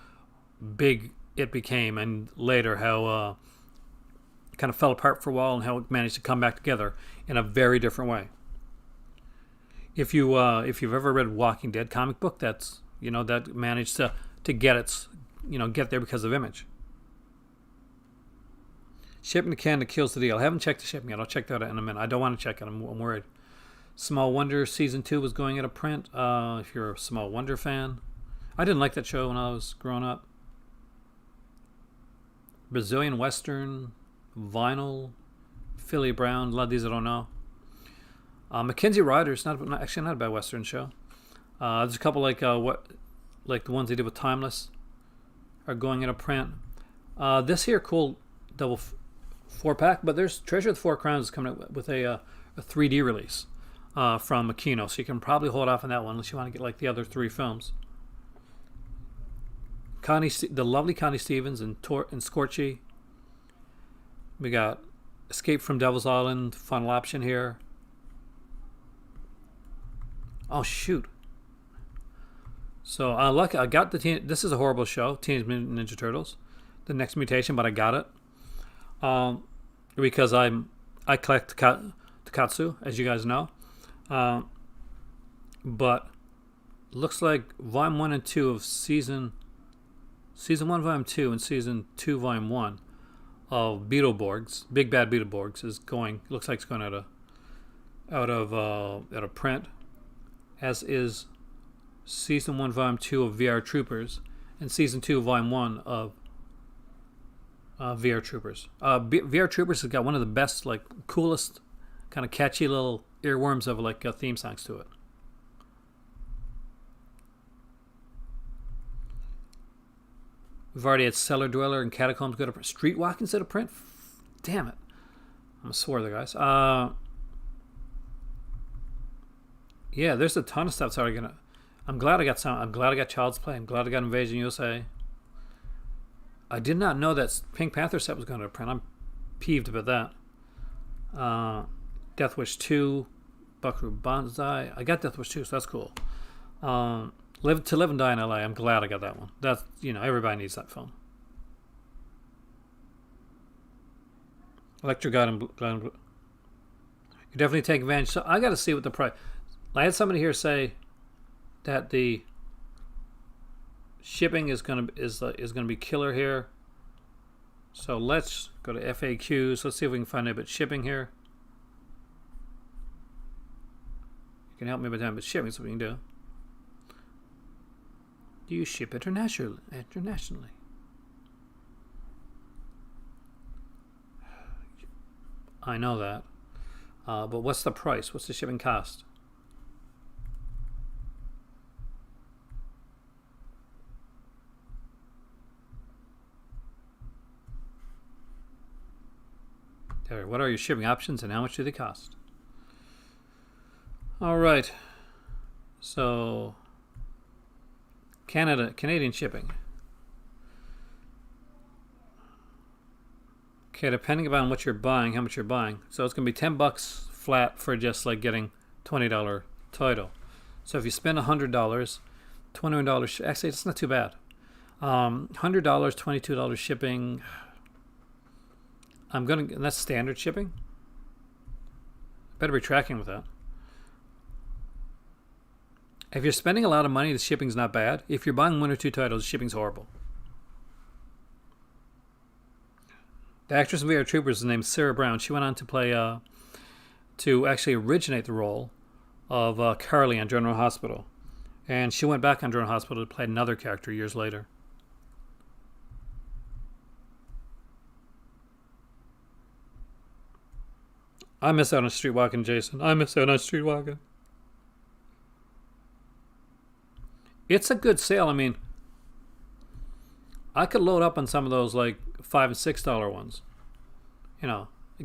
big it became, and later how it kind of fell apart for a while, and how it managed to come back together in a very different way. If you've ever read Walking Dead comic book, that managed to get there because of Image. Shipping to Canada kills the deal. I haven't checked the shipping yet. I'll check that out in a minute. I don't want to check it. I'm worried. Small Wonder Season 2 was going out of print. If you're a Small Wonder fan. I didn't like that show when I was growing up. Brazilian Western, Vinyl, Philly Brown. A lot of these I don't know. Mackenzie Riders, not a bad Western show. There's a couple the ones they did with Timeless are going into print. This here cool double 4-pack, but there's Treasure of the Four Crowns is coming out with a 3D release from Makino, so you can probably hold off on that one unless you want to get the other 3 films. The lovely Connie Stevens and Scorchy. We got Escape from Devil's Island, final option here. Oh shoot! So I got this is a horrible show, Teenage Mutant Ninja Turtles, The Next Mutation, but I got it because I collect Takatsu, as you guys know. But looks like Volume 1 and 2 of Season 1, Volume 2, and Season 2, Volume 1 of Beetleborgs, Big Bad Beetleborgs, looks like it's going out of print, as is Season 1, Volume 2 of VR Troopers, and Season 2, Volume 1 of VR Troopers. VR Troopers has got one of the best, coolest, kind of catchy little earworms of theme songs to it. We've already had Cellar Dweller and Catacombs go to print. Streetwalk instead of print? Damn it. I'm gonna swear there, guys. Yeah, there's a ton of stuff that's already gonna. I'm glad I got some. I'm glad I got Child's Play. I'm glad I got Invasion USA. I did not know that Pink Panther set was going to print. I'm peeved about that. Death Wish 2, Buckaroo Banzai. I got Death Wish 2, so that's cool. Live and Die in LA. I'm glad I got that one. That's, everybody needs that film. Electro God and you definitely take advantage. So I got to see what the price. I had somebody here say that the shipping is gonna be killer here. So let's go to FAQs. Let's see if we can find out about shipping here. You can help me with that, but shipping is what we can do. Do you ship internationally? I know that. But what's the price? What's the shipping cost? There. What are your shipping options and how much do they cost? All right. So, Canadian shipping. Okay, depending upon what you're buying, how much you're buying. So it's going to be $10 flat for just like getting $20 title. So if you spend $100, $21, actually it's not too bad. $100, $22 shipping. That's standard shipping. Better be tracking with that. If you're spending a lot of money, the shipping's not bad. If you're buying 1 or 2 titles, the shipping's horrible. The actress in VR Troopers is named Sarah Brown. She went on to play, to actually originate the role of Carly on General Hospital. And she went back on General Hospital to play another character years later. I miss out on Streetwalking, Jason. I miss out on Streetwalking. It's a good sale. I mean, I could load up on some of those like $5 and $6 ones.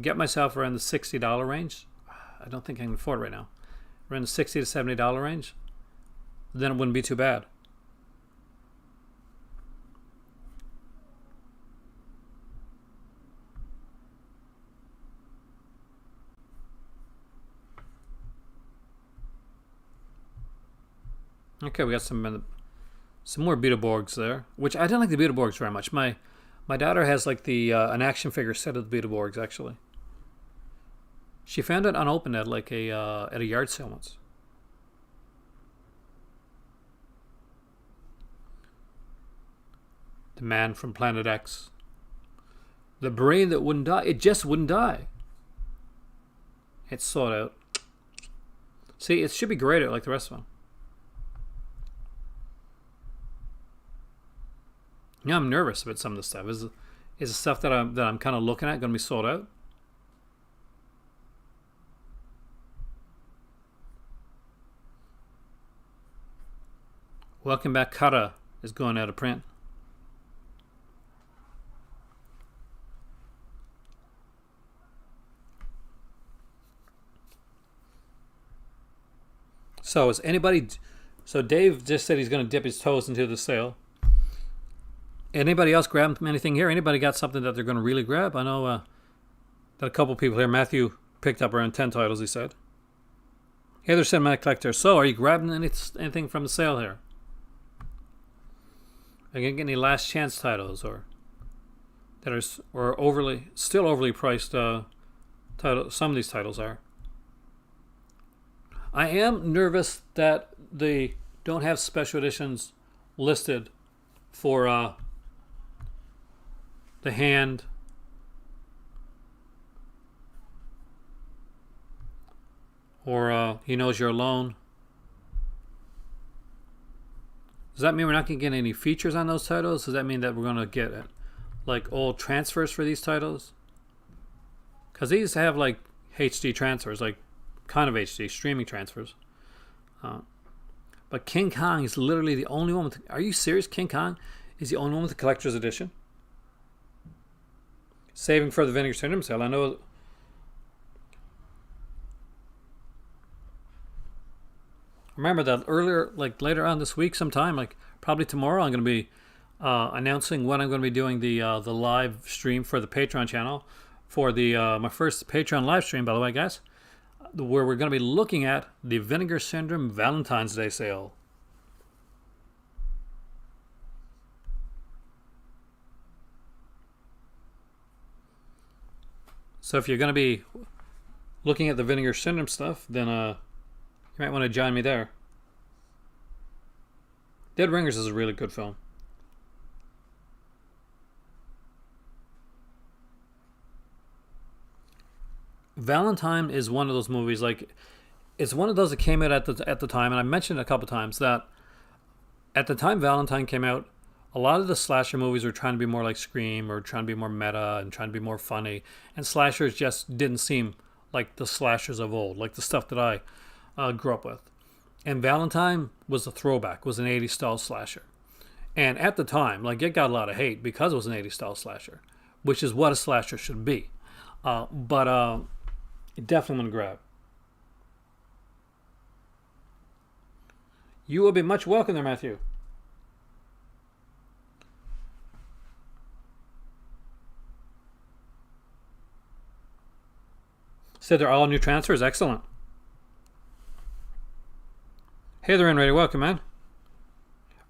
Get myself around the $60 range. I don't think I can afford it right now. Around the $60 to $70 range. Then it wouldn't be too bad. Okay, we got some more Beetleborgs there, which I didn't like the Beetleborgs very much. My daughter has like the an action figure set of the Beetleborgs actually. She found it unopened at like at a yard sale once. The Man from Planet X. The brain that wouldn't die. It just wouldn't die. It's sought out. See, it should be graded like the rest of them. I'm nervous about some of this stuff. Is the stuff that I'm kind of looking at going to be sold out? Welcome Back Kara is going out of print. So Dave just said he's going to dip his toes into the sale. Anybody else grab anything here? Anybody got something that they're going to really grab? I know that a couple people here. Matthew picked up around 10 titles, he said. Hey there, Cinematic Collector. So, are you grabbing anything from the sale here? Are you going to get any last chance titles or still overly priced titles? Some of these titles are. I am nervous that they don't have special editions listed for The Hand, or He Knows You're Alone. Does that mean we're not going to get any features on those titles? Does that mean that we're going to get like old transfers for these titles? Because these have like HD transfers, like kind of HD streaming transfers. But King Kong is literally the only one with... Are you serious? King Kong is the only one with the collector's edition. Saving for the Vinegar Syndrome sale. I know. Remember that earlier, like later on this week, sometime, like probably tomorrow, I'm going to be announcing when I'm going to be doing the live stream for the Patreon channel for the my first Patreon live stream. By the way, guys, where we're going to be looking at the Vinegar Syndrome Valentine's Day sale. So if you're going to be looking at the Vinegar Syndrome stuff, then you might want to join me there. Dead Ringers is a really good film. Valentine is one of those movies, like, it's one of those that came out at the time, and I mentioned it a couple times that at the time Valentine came out, a lot of the slasher movies were trying to be more like Scream or trying to be more meta and trying to be more funny, and slashers just didn't seem like the slashers of old, like the stuff that I grew up with. And Valentine was a throwback, was an 80s style slasher. And at the time, like, it got a lot of hate because it was an 80s style slasher, which is what a slasher should be. But it definitely want to grab. You will be much welcome there, Matthew. Said they're all new transfers. Excellent. Hey there, Ready. Welcome, man.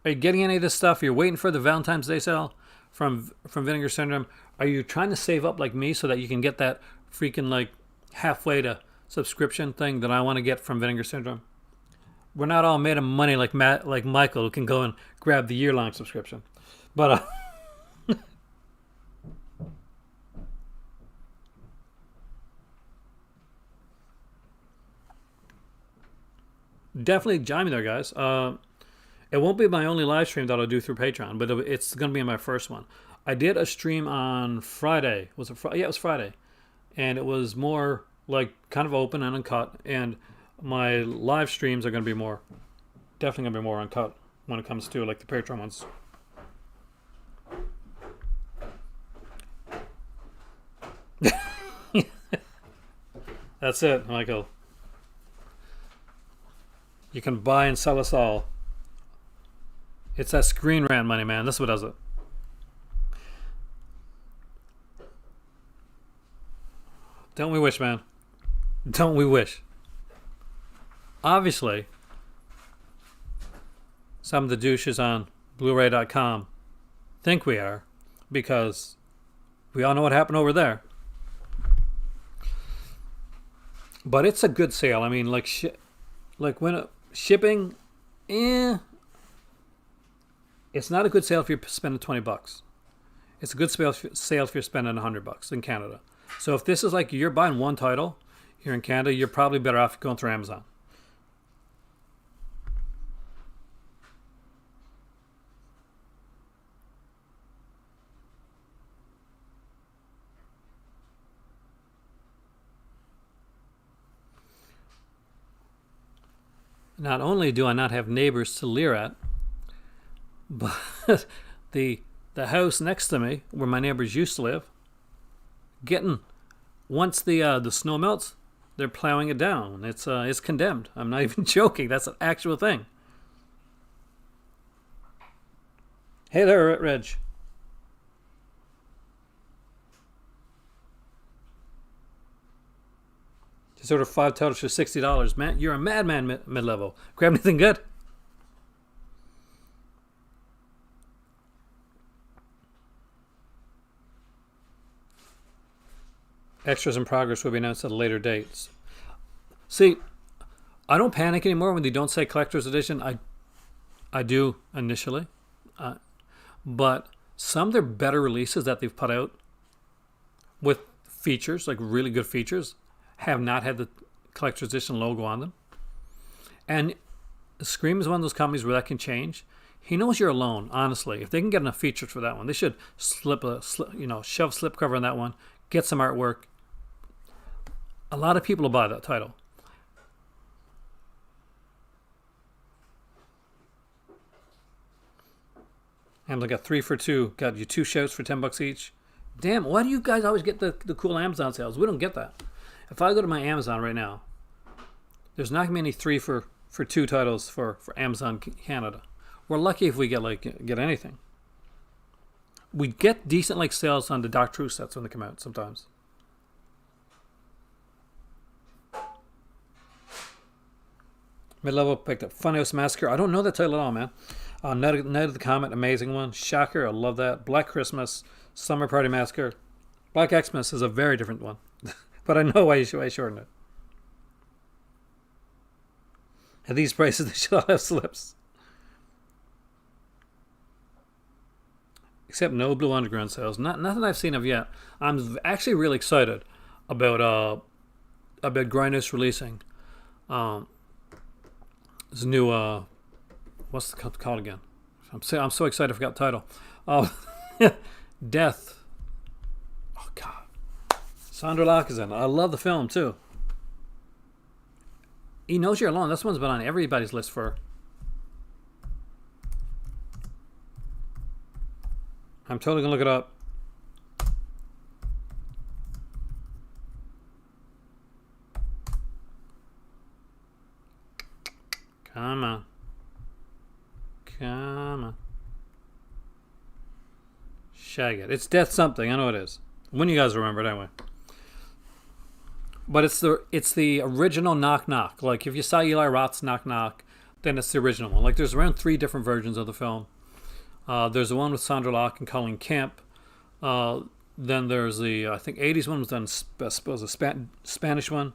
Are you getting any of this stuff? You're waiting for the Valentine's Day sale from Vinegar Syndrome. Are you trying to save up like me so that you can get that freaking like halfway to subscription thing that I want to get from Vinegar Syndrome? We're not all made of money like Michael, who can go and grab the year-long subscription. But definitely join me there, guys. It won't be my only live stream that I'll do through Patreon, but it's going to be my first one. I did a stream on Friday. Was it Friday? Yeah, it was Friday. And it was more like kind of open and uncut. And my live streams are going to be definitely going to be more uncut when it comes to like the Patreon ones. That's it, Michael. You can buy and sell us all. It's that Screen Rant money, man. That's what does it. Don't we wish, man? Don't we wish? Obviously, some of the douches on Blu-ray.com think we are, because we all know what happened over there. But it's a good sale. I mean, like when shipping, it's not a good sale if you're spending $20. It's a good sale if you're spending $100 in Canada. So if this is like you're buying one title here in Canada, you're probably better off going through Amazon. Not only do I not have neighbors to leer at, but the house next to me, where my neighbors used to live, once the snow melts, they're plowing it down. It's condemned. I'm not even joking. That's an actual thing. Hey there, Reg. Just ordered 5 totals for $60. Man, you're a madman, mid-level. Grab anything good? Extras in progress will be announced at later dates. See, I don't panic anymore when they don't say collector's edition. I do initially. But some of their better releases that they've put out with features, like really good features, have not had the collector's edition logo on them. And Scream is one of those companies where that can change. He knows you're alone, honestly. If they can get enough features for that one, they should shove slipcover on that one, get some artwork. A lot of people will buy that title. Amazon got 3 for 2. Got you 2 shouts for $10 each. Damn, why do you guys always get the cool Amazon sales? We don't get that. If I go to my Amazon right now, there's not many 3 for 2 titles for Amazon Canada. We're lucky if we get anything. We get decent like sales on the Doctor Who sets when they come out sometimes. Mid-level picked up Funhouse Massacre. I don't know that title at all, man. Night of the Comet, amazing one. Shocker, I love that. Black Christmas, Summer Party Massacre. Black Xmas is a very different one. But I know why you shortened it. At these prices, they should all have slips. Except no Blue Underground sales. Nothing I've seen of yet. I'm actually really excited about Grindhouse releasing this new what's the called again? I'm so excited I forgot the title. Death. Oh God. Sandra Locke is in it. I love the film too. He Knows You're Alone. This one's been on everybody's list for. I'm totally gonna look it up. Come on. Shag it. It's Death something. I know it is. When you guys remember it anyway. But it's the original Knock Knock. Like if you saw Eli Roth's Knock Knock, then it's the original one. Like there's around 3 different versions of the film. There's the one with Sandra Locke and Colin Kemp. Then there's the I think 80s one was done. I suppose a Spanish one.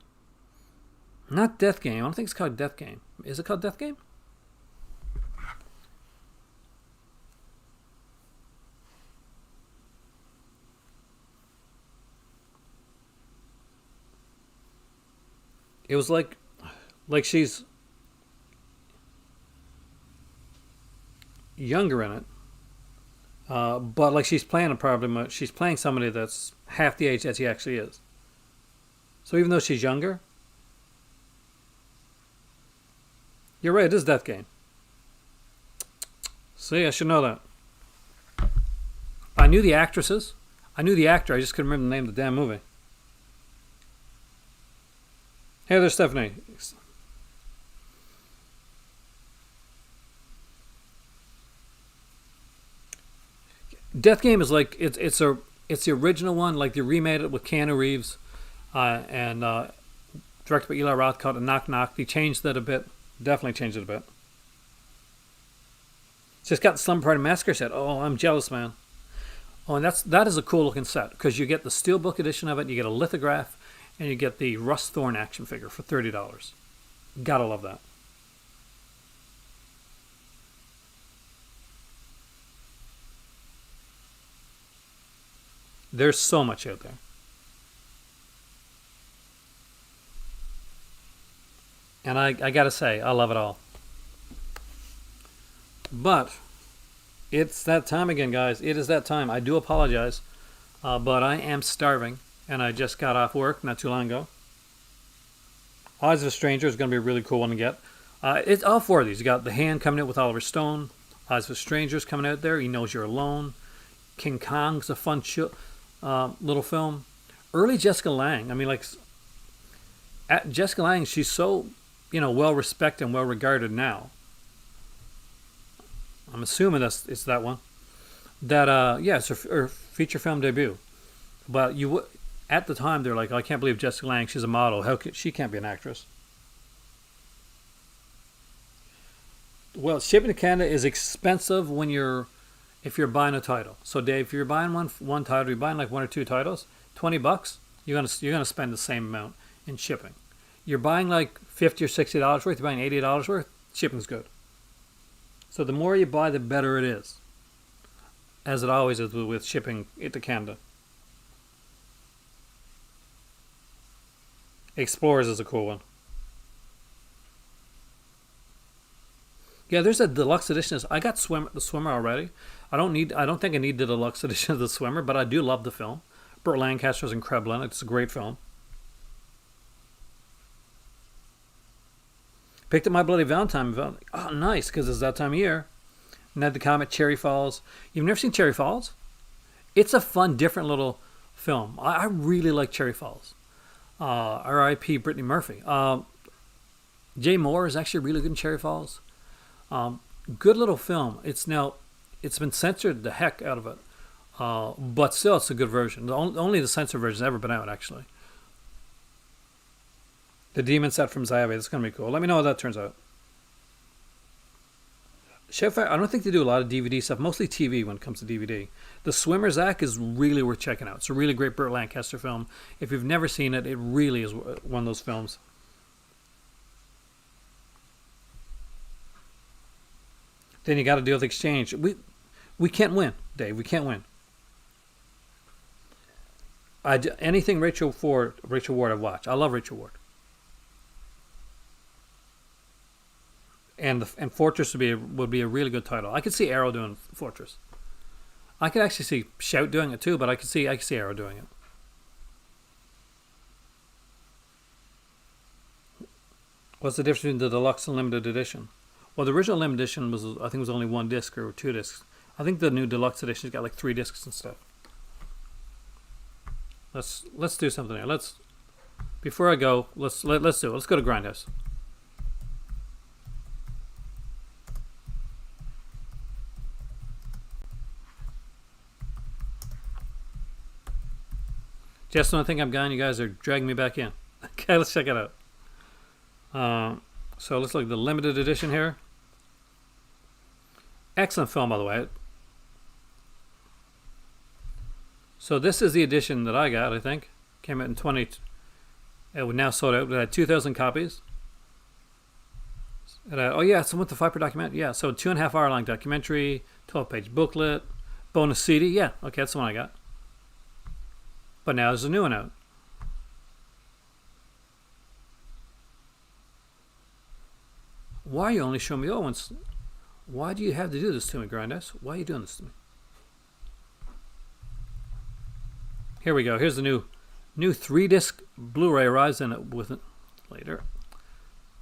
Not Death Game. I don't think it's called Death Game. Is it called Death Game? It was like she's younger in it, but like she's playing she's playing somebody that's half the age that she actually is. So even though she's younger, you're right. It is Death Game. See, I should know that. I knew the actresses. I knew the actor. I just couldn't remember the name of the damn movie. Hey there, Stephanie. Death Game is like it's the original one. Like they remade it with Keanu Reeves, and directed by Eli Roth, called it Knock Knock. They changed that a bit. Definitely changed it a bit. It's just got the Slumber Party Massacre set. Oh, I'm jealous, man. Oh, and that is a cool looking set because you get the steelbook edition of it. You get a lithograph. And you get the Russ Thorne action figure for $30. Gotta love that. There's so much out there. And I gotta say, I love it all. But it's that time again, guys. It is that time. I do apologize, but I am starving. And I just got off work not too long ago. Eyes of a Stranger is going to be a really cool one to get. It's all 4 of these. You got The Hand coming out with Oliver Stone. Eyes of a Stranger is coming out there. He Knows You're Alone. King Kong's a fun little film. Early Jessica Lange. I mean, like, Jessica Lange, she's so, well respected and well regarded now. I'm assuming it's that one. That, it's her feature film debut. But at the time, they're like, I can't believe Jessica Lange, she's a model. She can't be an actress? Well, shipping to Canada is expensive if you're buying a title. So, Dave, if you're buying one title, you're buying like 1 or 2 titles, $20, you're gonna spend the same amount in shipping. You're buying like $50 or $60 worth. You're buying $80 worth. Shipping's good. So the more you buy, the better it is, as it always is with shipping it to Canada. Explorers is a cool one. Yeah, there's a deluxe edition. I got the Swimmer already. I don't think I need the deluxe edition of the Swimmer, but I do love the film. Burt Lancaster's incredible in it. It's a great film. Picked up My Bloody Valentine. Oh, nice, because it's that time of year. Ned the Comet, Cherry Falls. You've never seen Cherry Falls? It's a fun, different little film. I really like Cherry Falls. R.I.P. Brittany Murphy. Jay Moore is actually really good in Cherry Falls. Good little film. It's been censored the heck out of it, but still it's a good version. Only the censored version has ever been out, actually. The Demon Set from Zayabe. That's gonna be cool. Let me know how that turns out. Chef, I don't think they do a lot of DVD stuff, mostly TV when it comes to DVD. The Swimmer, Zach, is really worth checking out. It's a really great Burt Lancaster film. If you've never seen it, it really is one of those films. Then you got to deal with exchange. We can't win, Dave. We can't win. Anything Rachel Ward I've watched. I love Rachel Ward. And Fortress would be a really good title. I could see Arrow doing Fortress. I could actually see Shout doing it too, but I could see Arrow doing it. What's the difference between the deluxe and limited edition? Well, the original limited edition was only one disc or two discs. I think the new deluxe edition's got like 3 discs and stuff. Let's do something here. Before I go, let's do it. Let's go to Grindhouse. Just when I think I'm gone, you guys are dragging me back in. Okay, let's check it out. So let's look at the limited edition here. Excellent film, by the way. So this is the edition that I got, I think. Came out in 20... It was now sold out. It had 2,000 copies. Oh yeah, it's with the Viper documentary. Yeah, so 2.5 hour long documentary, 12-page booklet, bonus CD. Yeah, okay, that's the one I got. But now there's a new one out. Why are you only showing me old ones? Why do you have to do this to me, Grindhouse? Why are you doing this to me? Here we go. Here's the new 3-disc Blu-ray. Arrives in it with later.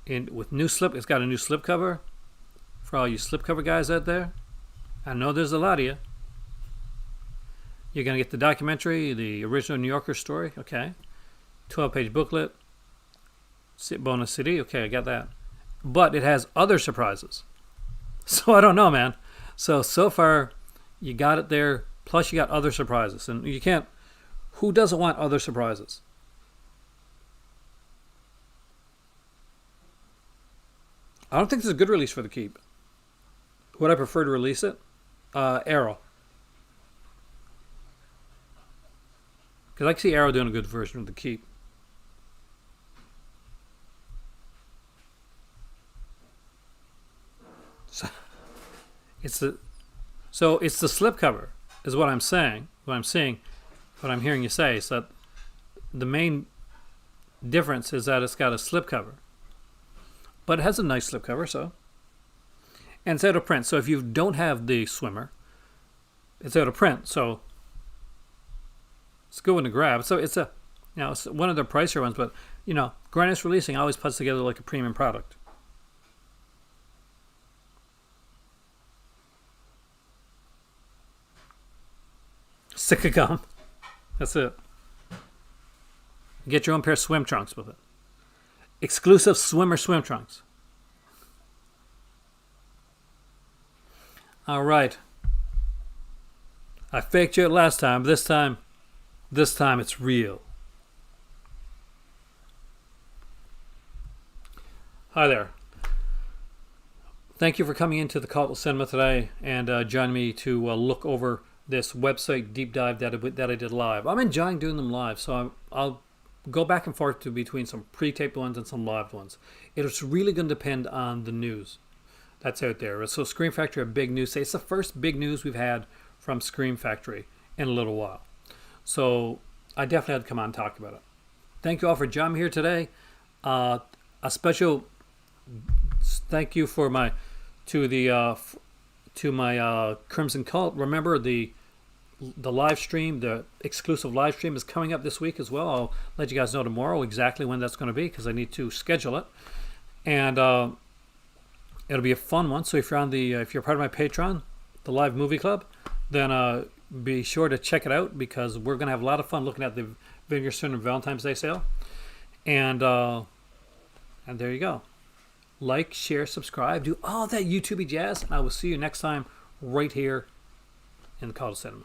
With new slip. It's got a new slipcover for all you slipcover guys out there. I know there's a lot of you. You're going to get the documentary, the original New Yorker story. Okay. 12-page booklet. Bonus CD. Okay, I got that. But it has other surprises. So I don't know, man. So far, you got it there. Plus, you got other surprises. And you can't... Who doesn't want other surprises? I don't think this is a good release for The Keep. Would I prefer to release it? Arrow. Because I can see Arrow doing a good version of The Keep. It's the slipcover is what I'm saying. What I'm seeing, what I'm hearing you say is that the main difference is that it's got a slipcover, but it has a nice slipcover. And it's out of print. So if you don't have the Swimmer, it's out of print. So it's a good one to grab. So it's it's one of the pricier ones, but Grindhouse Releasing always puts together like a premium product. Stick of gum. That's it. Get your own pair of swim trunks with it. Exclusive Swimmer swim trunks. All right. I faked you it last time, but this time it's real. Hi there. Thank you for coming into the Cult Cinema today and joining me to look over this website deep dive that I did live. I'm enjoying doing them live, so I'll go back and forth between some pre-taped ones and some live ones. It's really going to depend on the news that's out there. So Scream Factory, a big news. It's the first big news we've had from Scream Factory in a little while. So I definitely had to come on and talk about it. Thank you all for joining me here today. A special thank you to my Crimson Cult. Remember the live stream, the exclusive live stream is coming up this week as well. I'll let you guys know tomorrow exactly when that's going to be because I need to schedule it. And It'll be a fun one. So if you're on the if you're part of my Patreon, the Live Movie Club, then be sure to check it out because we're gonna have a lot of fun looking at the Vinegar Syndrome Valentine's Day sale. And there you go. Like, share, subscribe, do all that YouTubey jazz, and I will see you next time right here in the Cult of Cinema.